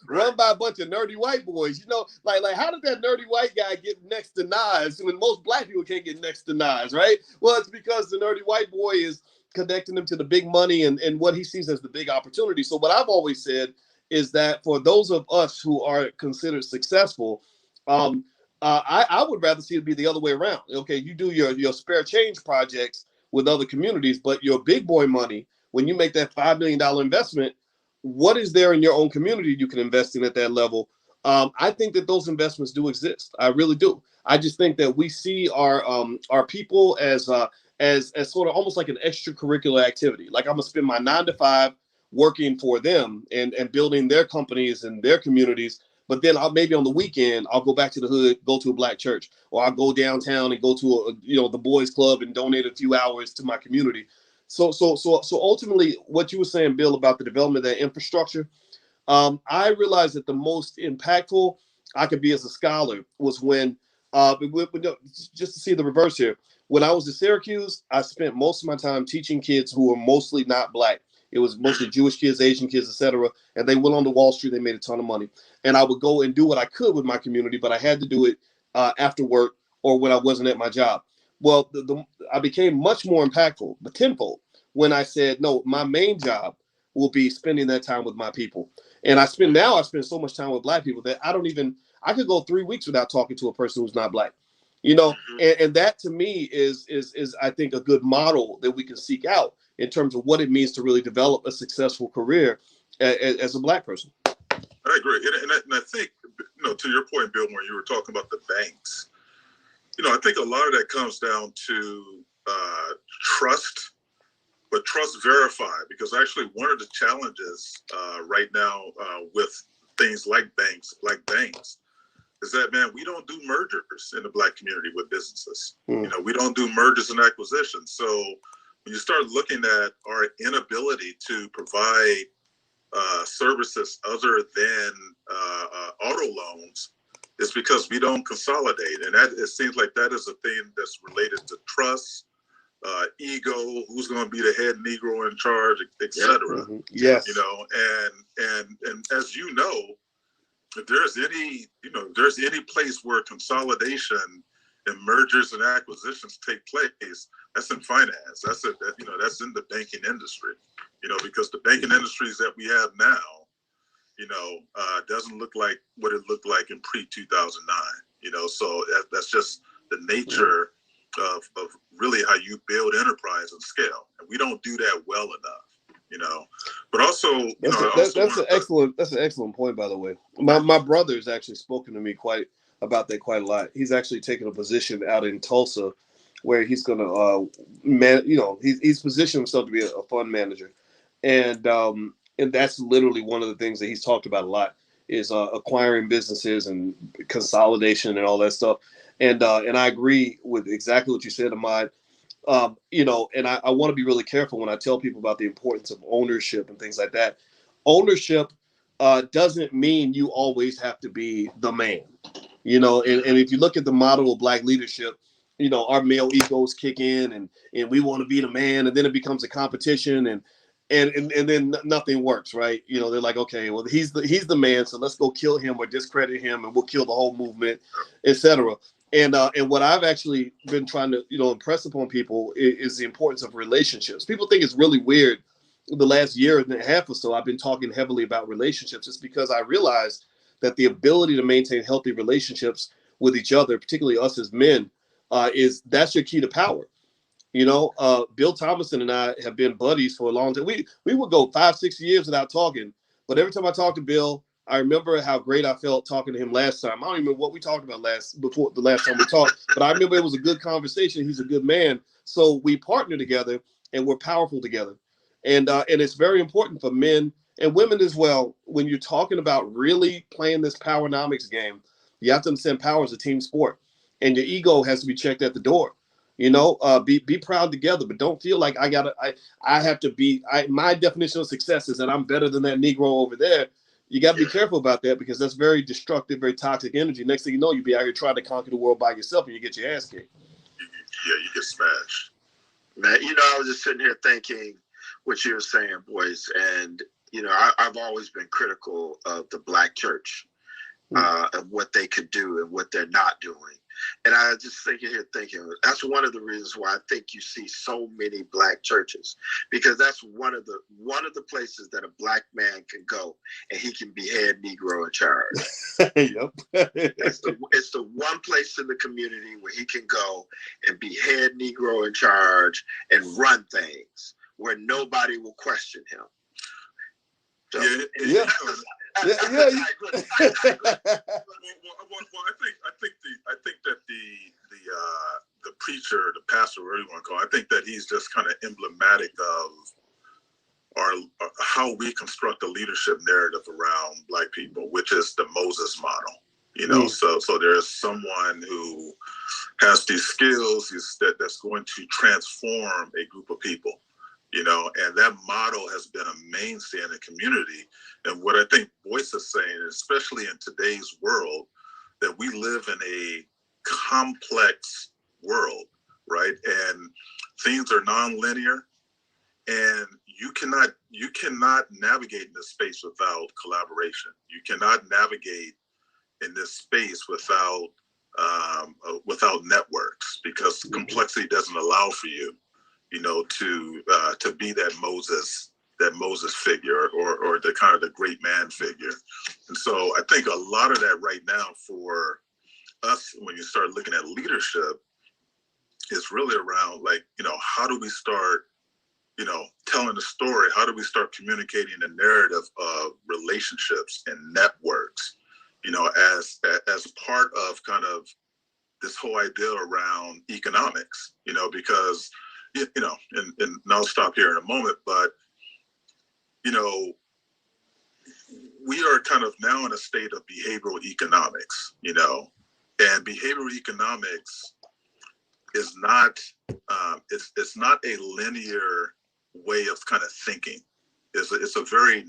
run by a bunch of nerdy white boys. Like how did that nerdy white guy get next to Nas when most black people can't get next to Nas, right? Well, it's because the nerdy white boy is connecting them to the big money and what he sees as the big opportunity. So what I've always said is that for those of us who are considered successful, I would rather see it be the other way around. Okay, you do your spare change projects with other communities, but your big boy money, when you make that $5 million investment, what is there in your own community you can invest in at that level? I think that those investments do exist. I really do. I just think that we see our people as sort of almost like an extracurricular activity. Like, I'm gonna spend my 9 to 5 working for them and building their companies and their communities. But then maybe on the weekend, I'll go back to the hood, go to a black church, or I'll go downtown and go to the boys club and donate a few hours to my community. So ultimately, what you were saying, Bill, about the development of that infrastructure, I realized that the most impactful I could be as a scholar was when, just to see the reverse here, when I was at Syracuse, I spent most of my time teaching kids who were mostly not black. It was mostly Jewish kids, Asian kids, etc. And they went on to Wall Street. They made a ton of money. And I would go and do what I could with my community, but I had to do it after work or when I wasn't at my job. Well, I became much more impactful, but tenfold, when I said, no, my main job will be spending that time with my people. And I spend so much time with black people that I could go 3 weeks without talking to a person who's not black. And that to me is I think a good model that we can seek out in terms of what it means to really develop a successful career as a black person. I agree. And I think, to your point, Bill, when you were talking about the banks, I think a lot of that comes down to trust, but trust verified, because actually one of the challenges right now with things like banks, is that, man, we don't do mergers in the Black community with businesses. We don't do mergers and acquisitions. So when you start looking at our inability to provide services other than auto loans, it's because we don't consolidate. And it seems like that is a thing that's related to trust, ego, who's going to be the head Negro in charge, etc. Mm-hmm. Yes. And as you know, if there's any place where consolidation and mergers and acquisitions take place, that's in finance. That's in the banking industry. Because the banking industries that we have now, doesn't look like what it looked like in pre-2009. So that's just the nature of really how you build enterprise and scale, and we don't do that well enough. But also, that's an excellent point, by the way. My brother has actually spoken to me about that quite a lot. He's actually taken a position out in Tulsa where he's going to he's positioned himself to be a fund manager, and that's literally one of the things that he's talked about a lot is acquiring businesses and consolidation and all that stuff. And I agree with exactly what you said, Ahmad. And I want to be really careful when I tell people about the importance of ownership and things like that. Ownership doesn't mean you always have to be the man, and if you look at the model of Black leadership, our male egos kick in and we want to be the man, and then it becomes a competition and then nothing works, right? They're like, okay, well, he's the man, so let's go kill him or discredit him and we'll kill the whole movement, etc. And what I've actually been trying to, impress upon people is the importance of relationships. People think it's really weird. The last year and a half or so, I've been talking heavily about relationships. It's because I realized that the ability to maintain healthy relationships with each other, particularly us as men, that's your key to power. Bill Thomason and I have been buddies for a long time. We would go 5-6 years without talking, but every time I talk to Bill, I remember how great I felt talking to him last time. I don't even remember what we talked about before the last time we talked, but I remember it was a good conversation. He's a good man. So we partner together and we're powerful together. And it's very important for men and women as well. When you're talking about really playing this powernomics game, you have to understand power is a team sport and your ego has to be checked at the door. Be proud together, but don't feel like I have to be, my definition of success is that I'm better than that Negro over there. You got to be careful about that because that's very destructive, very toxic energy. Next thing you know, you'll be out here trying to conquer the world by yourself and you get your ass kicked. Yeah, you get smashed. Man, I was just sitting here thinking what you were saying, Boyce, and, I've always been critical of the Black church, of what they could do and what they're not doing. And I just thinking that's one of the reasons why I think you see so many Black churches, because that's one of the places that a Black man can go and he can be head Negro in charge. Yep. It's the one place in the community where he can go and be head Negro in charge and run things where nobody will question him. So, yeah. Well, I think that the preacher, the pastor, whatever you want to call it, I think that he's just kind of emblematic of how we construct a leadership narrative around Black people, which is the Moses model. So there's someone who has these skills that's going to transform a group of people. And that model has been a mainstay in the community. And what I think Boyce is saying, especially in today's world, that we live in a complex world, right? And things are nonlinear, and you cannot navigate in this space without collaboration. You cannot navigate in this space without networks, because complexity doesn't allow for you, to be that Moses figure or the kind of the great man figure. And so I think a lot of that right now for us, when you start looking at leadership, is really around how do we start telling the story? How do we start communicating the narrative of relationships and networks, as part of kind of this whole idea around economics, because, and I'll stop here in a moment, but, we are kind of now in a state of behavioral economics, and behavioral economics is not, it's not a linear way of kind of thinking. It's a very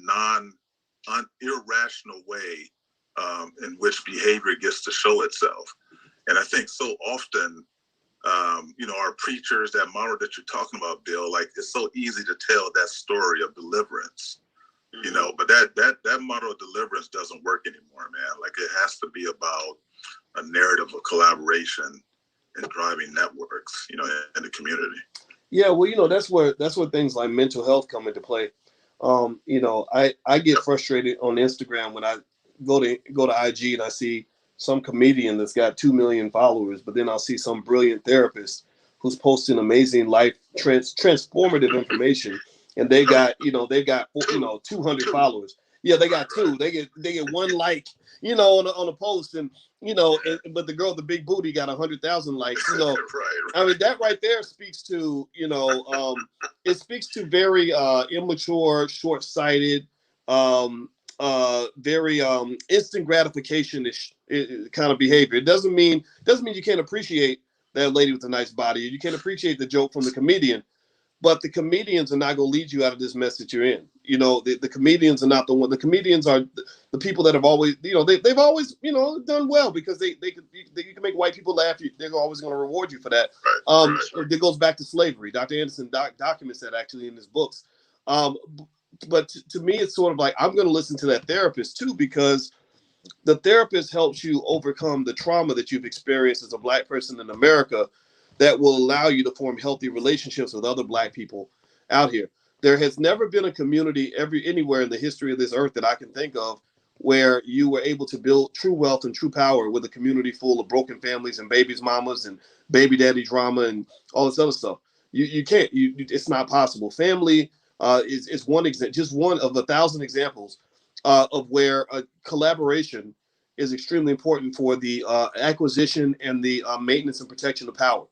irrational way in which behavior gets to show itself. And I think so often, our preachers, that model that you're talking about, Bill, like, it's so easy to tell that story of deliverance, but that model of deliverance doesn't work anymore, man. Like, it has to be about a narrative of collaboration and driving networks, in the community. Yeah, well, that's where things like mental health come into play. I get frustrated on Instagram when I go to IG and I see some comedian that's got 2 million followers, but then I'll see some brilliant therapist who's posting amazing life transformative information, and they got 200 followers. Yeah, they got two. They get one like, on a post, and but the girl with the big booty got 100,000 likes. Right. I mean, that right there speaks to it speaks to very immature, short-sighted, very instant gratification-ish kind of behavior. It doesn't mean you can't appreciate that lady with a nice body. You can't appreciate the joke from the comedian. But the comedians are not going to lead you out of this mess that you're in. The comedians are not the one. The comedians are the people that have always, they've always, done well because they can make white people laugh. They're always going to reward you for that. Right. It goes back to slavery. Dr. Anderson documents that actually in his books. But to me, it's sort of like, I'm going to listen to that therapist too, because the therapist helps you overcome the trauma that you've experienced as a Black person in America, that will allow you to form healthy relationships with other Black people out here. There has never been a community anywhere in the history of this earth that I can think of where you were able to build true wealth and true power with a community full of broken families and babies, mamas, and baby daddy drama and all this other stuff. You can't. It's not possible. Family is one example, just one of 1,000 examples of where a collaboration is extremely important for the acquisition and the maintenance and protection of power.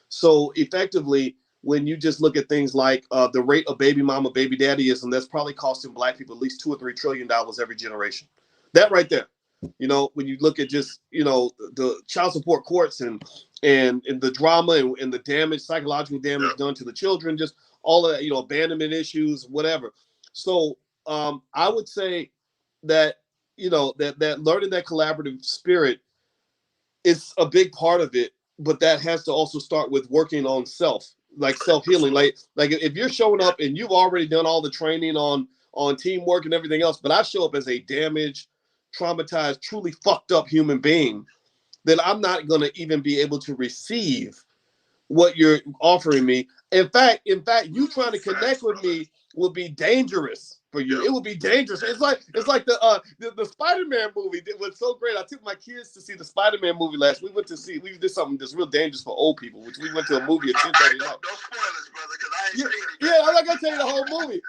So effectively, when you just look at things like the rate of baby mama, baby daddyism, that's probably costing Black people at least $2 or $3 trillion every generation. That right there, when you look at just, the child support courts and the drama and the damage, psychological damage done to the children, just all of that, abandonment issues, whatever. So I would say that, that learning that collaborative spirit is a big part of it. But that has to also start with working on self-healing. Like if you're showing up and you've already done all the training on teamwork and everything else, but I show up as a damaged, traumatized, truly fucked up human being, then I'm not going to even be able to receive what you're offering me. In fact, you trying to connect with me would be dangerous for you. It would be dangerous. It's like the Spider-Man movie. It was so great. I took my kids to see the Spider-Man movie last. We did something that's real dangerous for old people, which we went to a movie at 10:30 night. No spoilers, brother, because I ain't seen it. Yeah, I'm not gonna tell you the whole movie.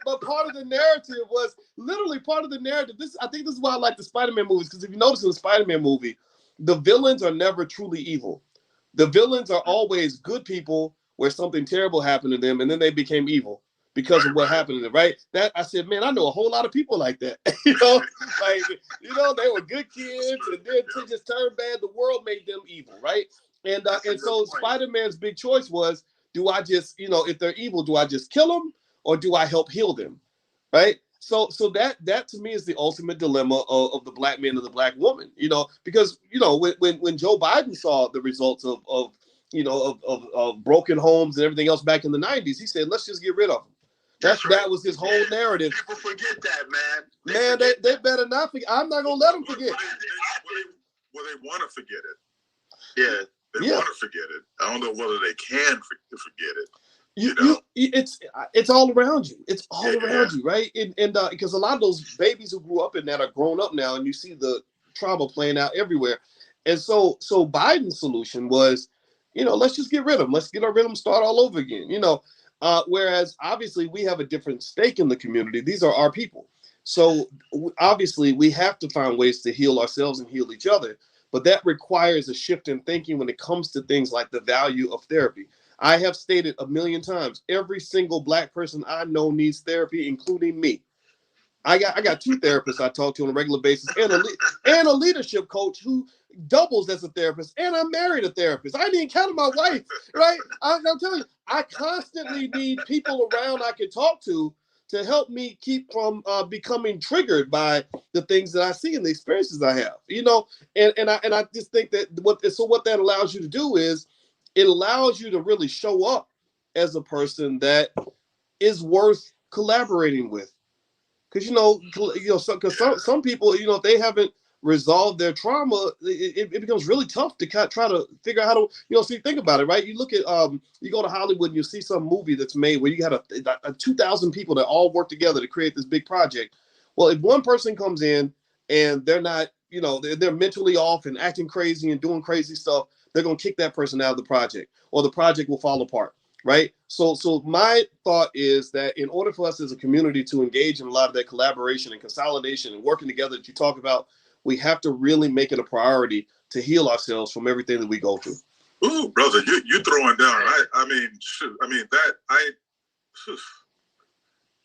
But part of the narrative was literally part of the narrative. I think this is why I like the Spider-Man movies, because if you notice in the Spider-Man movie, the villains are never truly evil. The villains are always good people where something terrible happened to them and then they became evil because of what happened to them, right? That I said, man, I know a whole lot of people like that. They were good kids and then to just turn bad, the world made them evil, right? And so Spider-Man's big choice was, do I just, if they're evil, do I just kill them or do I help heal them, right? So that to me is the ultimate dilemma of the Black man and the Black woman, because when Joe Biden saw the results of broken homes and everything else back in the 90s, he said, let's just get rid of them. That was his whole narrative. People forget that, man. They better not forget. I'm not gonna let them forget. Well, they want to forget it. Yeah, they want to forget it. I don't know whether they can forget it. It's all around you. It's all around you, right? And because a lot of those babies who grew up in that are grown up now, and you see the trauma playing out everywhere. And so Biden's solution was, let's just get rid of them. Let's get rid of them, start all over again. Whereas obviously we have a different stake in the community. These are our people. So obviously we have to find ways to heal ourselves and heal each other. But that requires a shift in thinking when it comes to things like the value of therapy. I have stated a million times, every single Black person I know needs therapy, including me. I got 2 therapists I talk to on a regular basis, and a leadership coach who doubles as a therapist, and I'm married a therapist. I didn't count my wife, right? I'm telling you, I constantly need people around I can talk to help me keep from becoming triggered by the things that I see and the experiences I have, and I just think that what that allows you to do is it allows you to really show up as a person that is worth collaborating with. Because some people, if they haven't resolved their trauma, it becomes really tough to try to figure out how to, think about it, right? You look at you go to Hollywood and you see some movie that's made where you got a 2,000 people that all work together to create this big project. Well, if one person comes in and they're not, they're mentally off and acting crazy and doing crazy stuff, they're gonna kick that person out of the project, or the project will fall apart. Right. So my thought is that in order for us as a community to engage in a lot of that collaboration and consolidation and working together that you talk about, we have to really make it a priority to heal ourselves from everything that we go through. Ooh, brother, you throwing down.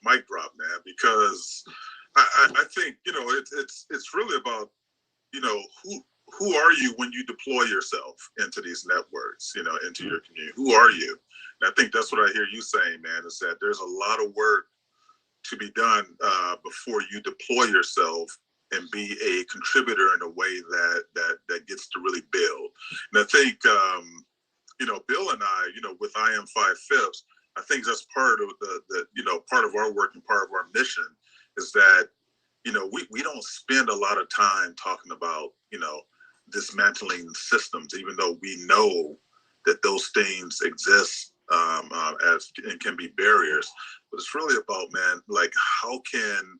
Mic drop, man, because I think, it's really about, who are you when you deploy yourself into these networks, into your community? Who are you? And I think that's what I hear you saying, man, is that there's a lot of work to be done before you deploy yourself and be a contributor in a way that gets to really build. And I think, Bill and I, with I Am 5/5, I think that's part of part of our work and part of our mission is that, we don't spend a lot of time talking about, dismantling systems, even though we know that those things exist as and can be barriers. But it's really about, man, like, how can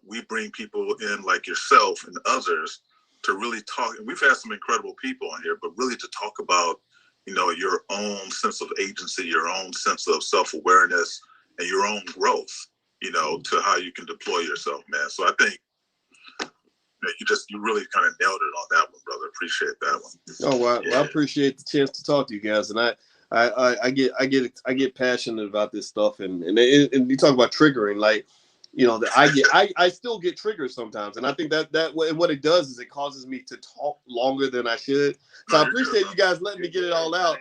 we bring people in like yourself and others to really talk? And we've had some incredible people on here, but really to talk about your own sense of agency, your own sense of self-awareness, and your own growth, to how you can deploy yourself, man. So I think you really kind of nailed it on that one, brother. Appreciate that one. Oh, well, I appreciate the chance to talk to you guys, and I get passionate about this stuff, and you talk about triggering, like, I still get triggered sometimes, and I think that what it does is it causes me to talk longer than I should. So I appreciate you guys letting me get it all out,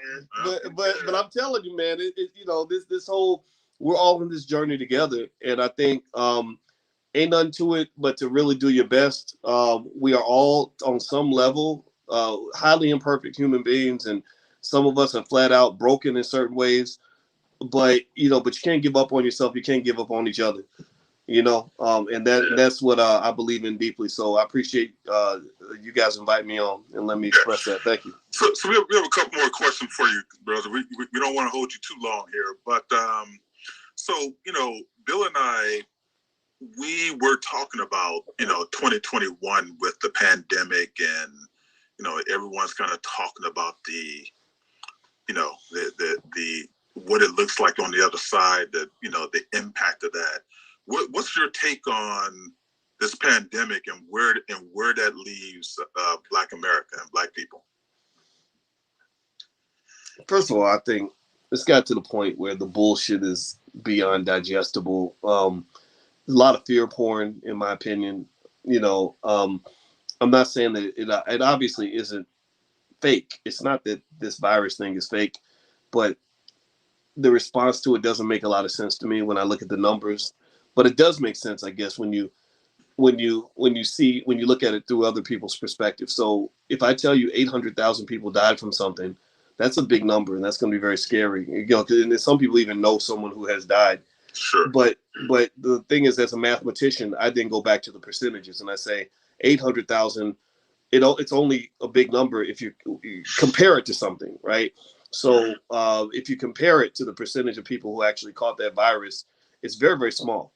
but I'm telling you, man, this whole, we're all in this journey together, and I think ain't nothing to it but to really do your best. We are all on some level highly imperfect human beings, and some of us are flat out broken in certain ways. But you can't give up on yourself. You can't give up on each other. And that's what I believe in deeply. So I appreciate you guys inviting me on and let me express that. Thank you. So we have a couple more questions for you, brother. We don't want to hold you too long here, but so Bill and I, we were talking about 2021 with the pandemic, and everyone's kind of talking about the what it looks like on the other side, that the impact of that. What's your take on this pandemic and where that leaves Black America and Black people? First of all, I think it's got to the point where the bullshit is beyond digestible. A lot of fear porn, in my opinion. I'm not saying that it obviously isn't fake. It's not that this virus thing is fake, but the response to it doesn't make a lot of sense to me when I look at the numbers. But it does make sense, I guess, when you look at it through other people's perspective. So if I tell you 800,000 people died from something, that's a big number, and that's going to be very scary. And some people even know someone who has died. Sure. But the thing is, as a mathematician, I then go back to the percentages and I say 800,000. It's only a big number if you compare it to something, right? So if you compare it to the percentage of people who actually caught that virus, it's very, very small.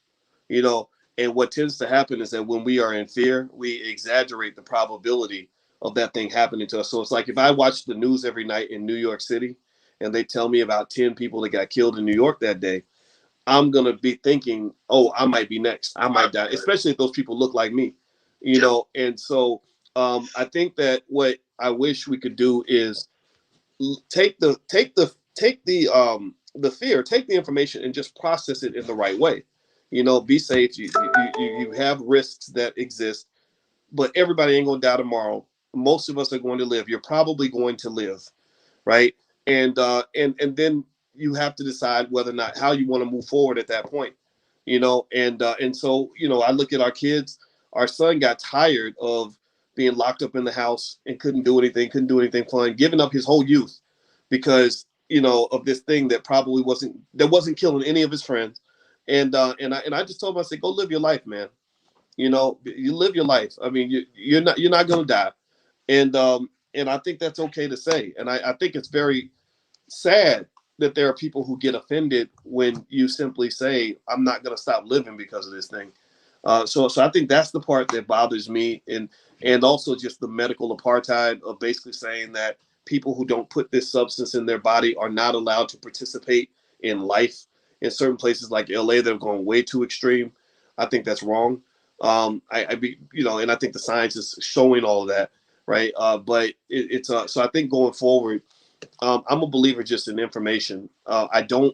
And what tends to happen is that when we are in fear, we exaggerate the probability of that thing happening to us. So it's like if I watch the news every night in New York City and they tell me about 10 people that got killed in New York that day, I'm going to be thinking, oh, I might be next. I might die, especially if those people look like me, you know? And so I think that what I wish we could do is take the fear, take the information and just process it in the right way. You know, be safe. You have risks that exist, but everybody ain't going to die tomorrow. Most of us are going to live. You're probably going to live, right? And then you have to decide whether or not how you want to move forward at that point, you know. And so, you know, I look at our kids. Our son got tired of being locked up in the house and couldn't do anything fun, giving up his whole youth because, you know, of this thing that probably wasn't killing any of his friends. And I just told him, I said, go live your life, man. You know, you live your life. I mean, you're not going to die. And I think that's okay to say. And I think it's very sad that there are people who get offended when you simply say, I'm not going to stop living because of this thing. So I think that's the part that bothers me. And also just the medical apartheid of basically saying that people who don't put this substance in their body are not allowed to participate in life. In certain places like LA, they're going way too extreme. I think that's wrong. And I think the science is showing all of that. Right. But so I think going forward, I'm a believer just in information. I don't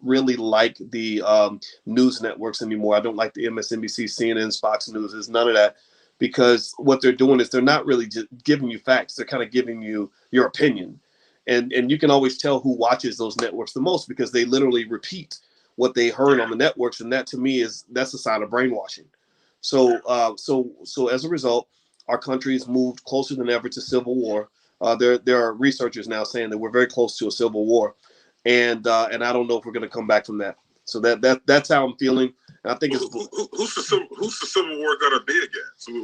really like the news networks anymore. I don't like the MSNBC, CNN, Fox News. There's none of that because what they're doing is they're not really just giving you facts. They're kind of giving you your opinion. And you can always tell who watches those networks the most because they literally repeat what they heard on the networks. And that to me that's a sign of brainwashing. So as a result, our country has moved closer than ever to civil war. There are researchers now saying that we're very close to a civil war, and I don't know if we're going to come back from that. So that's how I'm feeling. And I think who's the civil war going to be against? Who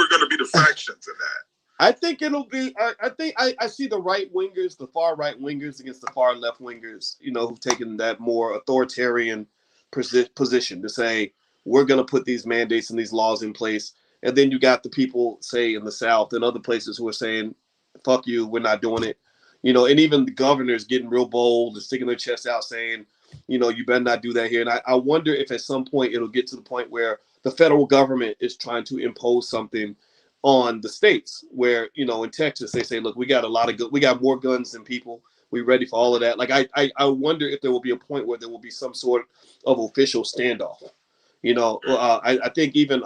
are going to be the factions in that? I think it'll be. I see the right wingers, the far right wingers against the far left wingers. You know, who've taken that more authoritarian position to say we're going to put these mandates and these laws in place. And then you got the people, say, in the South and other places who are saying, fuck you, we're not doing it. You know, and even the governors getting real bold and sticking their chest out saying, you know, you better not do that here. And I wonder if at some point it'll get to the point where the federal government is trying to impose something on the states where, you know, in Texas, they say, look, we got we got more guns than people. We're ready for all of that. Like, I wonder if there will be a point where there will be some sort of official standoff. You know, I think even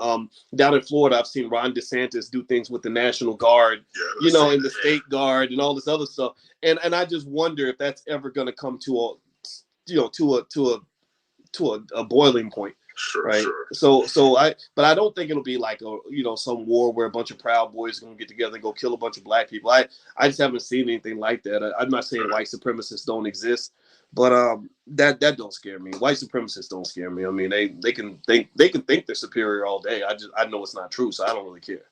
down in Florida, I've seen Ron DeSantis do things with the National Guard, you know, and the State Guard and all this other stuff. And I just wonder if that's ever going to come to a boiling point. Sure, right. Sure. But I don't think it'll be like some war where a bunch of Proud Boys are going to get together and go kill a bunch of black people. I just haven't seen anything like that. I'm not saying white supremacists don't exist. But that don't scare me. White supremacists don't scare me. I mean, they can think they're superior all day. I know it's not true, so I don't really care.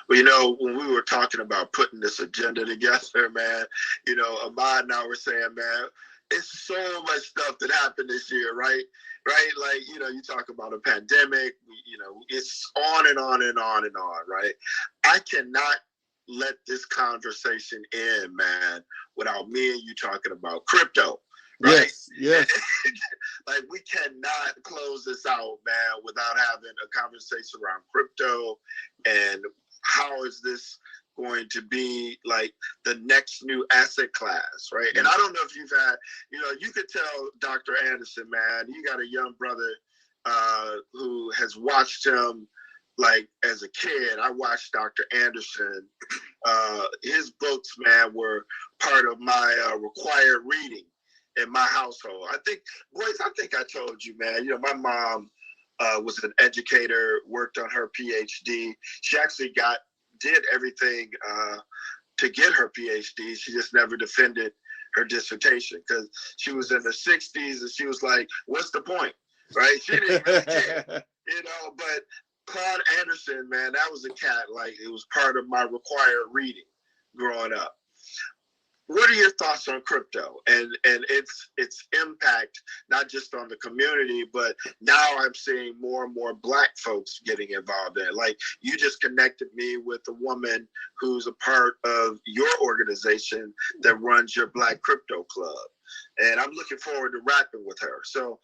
Well, you know, when we were talking about putting this agenda together, man, you know, Ahmad and I were saying, man, it's so much stuff that happened this year, right? Right? Like, you know, you talk about a pandemic, you know, it's on and on and on and on, right? I cannot let this conversation end, man, without me and you talking about crypto, right? Yes. Like, we cannot close this out, man, without having a conversation around crypto and how is this going to be like the next new asset class, right? And I don't know if you've had, you know, you could tell Dr. Anderson, man, you got a young brother who has watched him like as a kid. I watched Dr. Anderson. His books, man, were part of my required reading in my household. I think I told you, man, you know, my mom was an educator, worked on her PhD. She actually did everything to get her PhD. She just never defended her dissertation because she was in the 60s and she was like, what's the point, right? She didn't really care, you know, but Claude Anderson, man, that was a cat, like it was part of my required reading growing up. what are your thoughts on crypto and its impact, not just on the community, but now I'm seeing more and more Black folks getting involved in it. Like, you just connected me with a woman who's a part of your organization that runs your Black Crypto Club. And I'm looking forward to rapping with her. So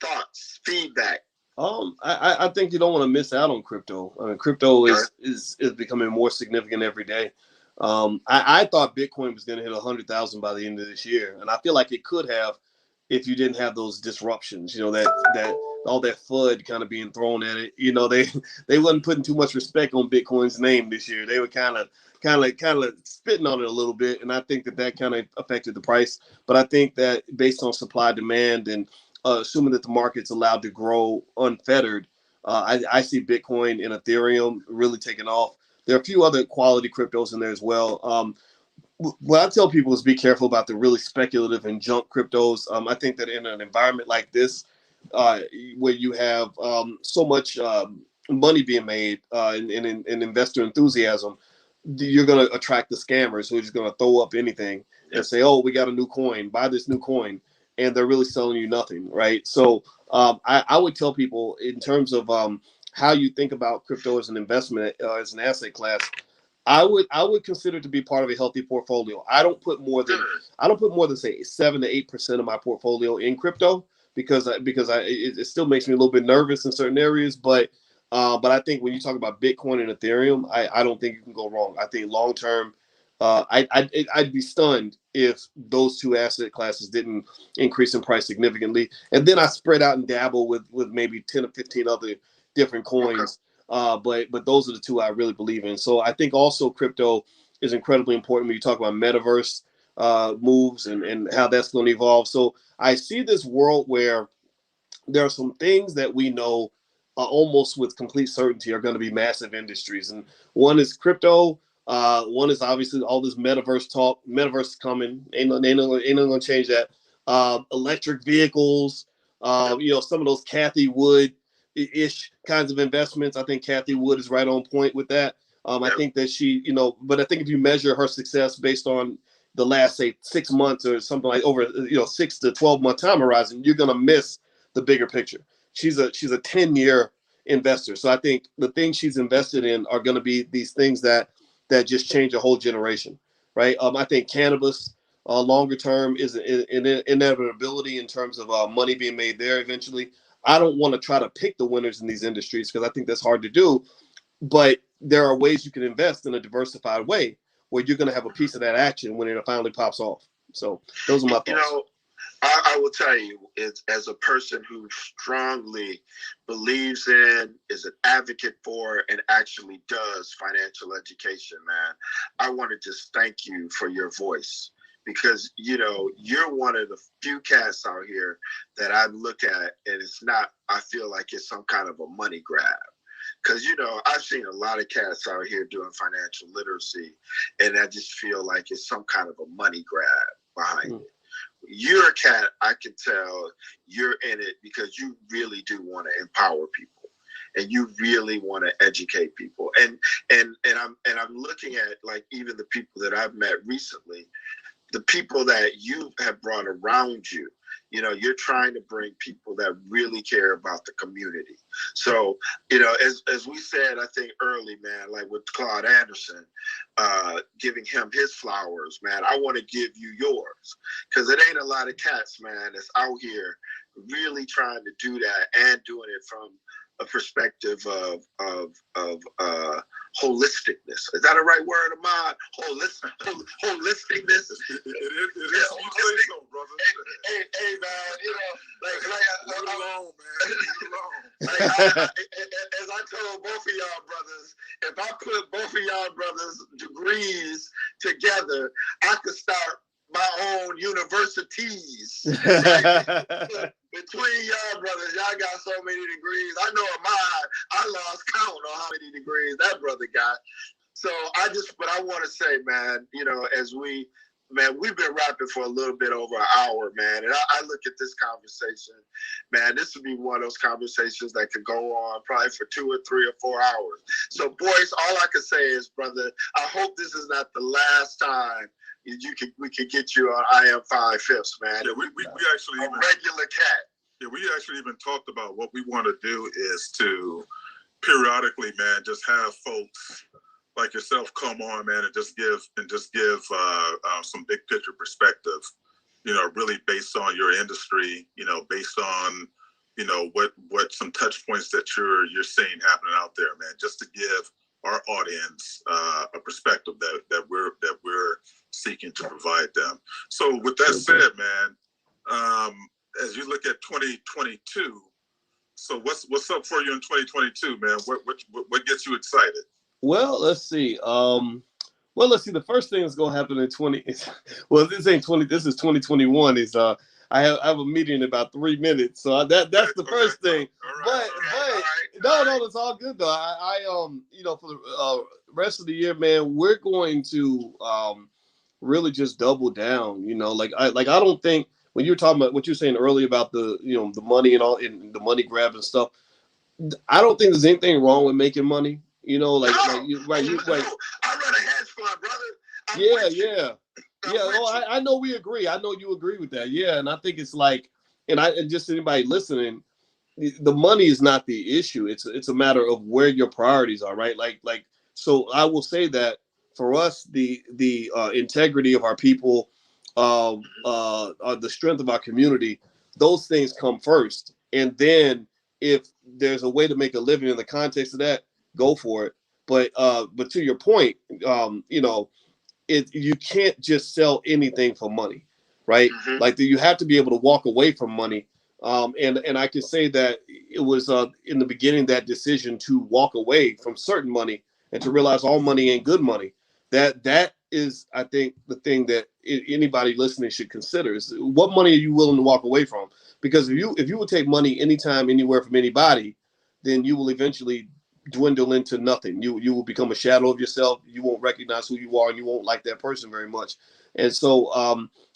thoughts, feedback. I think you don't want to miss out on crypto. I mean, crypto is becoming more significant every day. I thought Bitcoin was going to hit 100,000 by the end of this year, and I feel like it could have if you didn't have those disruptions. You know, that all that FUD kind of being thrown at it. You know, they wasn't putting too much respect on Bitcoin's name this year. They were kind of spitting on it a little bit, and I think that kind of affected the price. But I think that based on supply demand and assuming that the market's allowed to grow unfettered, I see Bitcoin and Ethereum really taking off. There are a few other quality cryptos in there as well. What I tell people is be careful about the really speculative and junk cryptos. I think that in an environment like this, where you have so much money being made and investor enthusiasm, you're going to attract the scammers who are just going to throw up anything and say, oh, we got a new coin, buy this new coin. And they're really selling you nothing, right? So I would tell people in terms of how you think about crypto as an investment, as an asset class, I would consider it to be part of a healthy portfolio. I don't put more than say 7 to 8% of my portfolio in crypto because it still makes me a little bit nervous in certain areas. But I think when you talk about Bitcoin and Ethereum, I don't think you can go wrong. I think long term, I'd be stunned if those two asset classes didn't increase in price significantly. And then I spread out and dabble with maybe 10 or 15 other different coins. But those are the two I really believe in. So I think also crypto is incredibly important when you talk about metaverse moves and how that's going to evolve. So I see this world where there are some things that we know almost with complete certainty are going to be massive industries. And one is crypto. One is obviously all this metaverse talk. Metaverse is coming. Ain't no going to change that. Electric vehicles, some of those Cathie Wood-ish kinds of investments. I think Cathie Wood is right on point with that. I think that she, but I think if you measure her success based on the last, say, 6 months or something like over, 6 to 12 month time horizon, you're going to miss the bigger picture. She's a 10-year investor. So I think the things she's invested in are going to be these things that just change a whole generation, right? I think cannabis longer term is an inevitability in terms of money being made there eventually. I don't want to try to pick the winners in these industries because I think that's hard to do, but there are ways you can invest in a diversified way where you're going to have a piece of that action when it finally pops off. So those are my thoughts. I will tell you, as a person who strongly believes in, is an advocate for, and actually does financial education, man, I want to just thank you for your voice because, you're one of the few cats out here that I look at and it's not, I feel like it's some kind of a money grab. Because, I've seen a lot of cats out here doing financial literacy and I just feel like it's some kind of a money grab behind it. You're a cat, I can tell you're in it because you really do want to empower people and you really want to educate people. And I'm looking at like even the people that I've met recently, the people that you have brought around you, you're trying to bring people that really care about the community. So, as we said, I think early, man, like with Claude Anderson, giving him his flowers, man, I want to give you yours because it ain't a lot of cats, man, that's out here really trying to do that and doing it from a perspective of holisticness. Is that a right word, Ahmad? Holisticness. It is. Holistic. So, brother. Hey, man. Leave it alone, man. Leave it alone. As I told both of y'all brothers, if I put both of y'all brothers' degrees together, I could start my own universities. Right? Between y'all brothers, y'all got so many degrees. I know Ahmad, I lost count on how many degrees that brother got. So but I want to say, man, as we man, we've been rapping for a little bit over an hour, man. And I look at this conversation, man, this would be one of those conversations that could go on probably for 2 or 3 or 4 hours. So, Boyce, all I can say is, brother, I hope this is not the last time we can get you on I Am 5/5, man. Yeah, we actually a regular cat. Yeah, we actually even talked about what we want to do is to periodically, man, just have folks like yourself come on, man, and just give some big picture perspective, really based on your industry, based on, what some touch points that you're seeing happening out there, man, just to give our audience a perspective that we're seeking to provide them. So with that said, man, as you look at 2022, so what's up for you in 2022, man? What gets you excited? Well, let's see. The first thing that's gonna happen in this ain't 20. This is 2021. Is I have a meeting in about 3 minutes, so that's the first thing. But no, it's all good though. I for the rest of the year, man, we're going to really just double down. I don't think when you're talking about what you're saying earlier about the the money and all and the money grab and stuff, I don't think there's anything wrong with making money. I run a hedge fund, brother. I know we agree. I know you agree with that. Yeah, and I think it's like, and just anybody listening, the money is not the issue. It's a matter of where your priorities are, right? So I will say that for us, the integrity of our people, the strength of our community, those things come first, and then if there's a way to make a living in the context of that, go for it. But to your point, you can't just sell anything for money, right? Mm-hmm. You have to be able to walk away from money. And I can say that it was in the beginning that decision to walk away from certain money and to realize all money ain't good money. That is, I think, the thing that anybody listening should consider is what money are you willing to walk away from? Because if you would take money anytime, anywhere from anybody, then you will eventually dwindle into nothing. You will become a shadow of yourself. You won't recognize who you are, and you won't like that person very much. And so,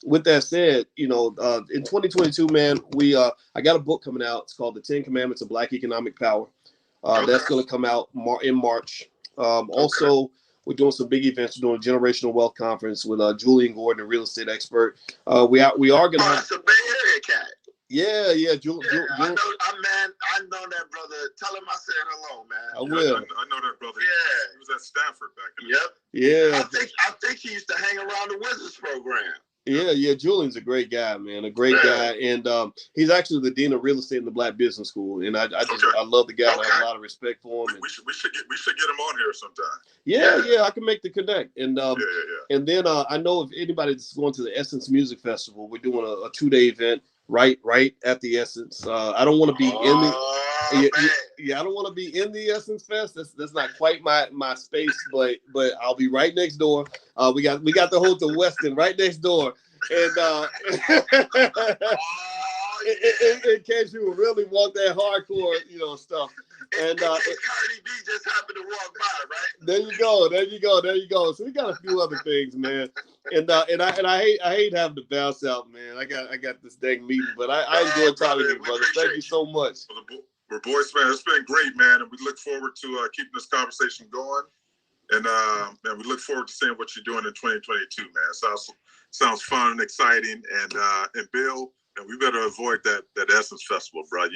with that said, in 2022, man, I got a book coming out. It's called The 10 Commandments of Black Economic Power. That's going to come out in March. Also, we're doing some big events. We're doing a generational wealth conference with Julian Gordon, a real estate expert. We are going to have. That's a Bay Area cat. Yeah. I know that brother. Tell him I said hello, man. I will. I know that brother. Yeah. He was at Stanford back in the day. Yeah. I think he used to hang around the Wizards program. Yeah. Julian's a great guy, man. A great guy. And he's actually the dean of real estate in the Black Business School. And I love the guy. I have a lot of respect for him. We should get him on here sometime. Yeah, I can make the connect. And and then I know if anybody's going to the Essence Music Festival, we're doing a 2-day event right at the Essence. I don't want to be in the I don't want to be in the Essence Fest. That's not quite my space, but I'll be right next door. We got the Hotel Westin right next door, and in case you really want that hardcore stuff. And Cardi B just happened to walk by, right? There you go. So we got a few other things, man. And I hate having to bounce out, man. I got this dang meeting, but I enjoy talking to you, brother. Thank you so much. Well, Boyce, man, it's been great, man, and we look forward to keeping this conversation going. And we look forward to seeing what you're doing in 2022, man. Sounds fun and exciting. And Bill, and we better avoid that Essence Festival, bro.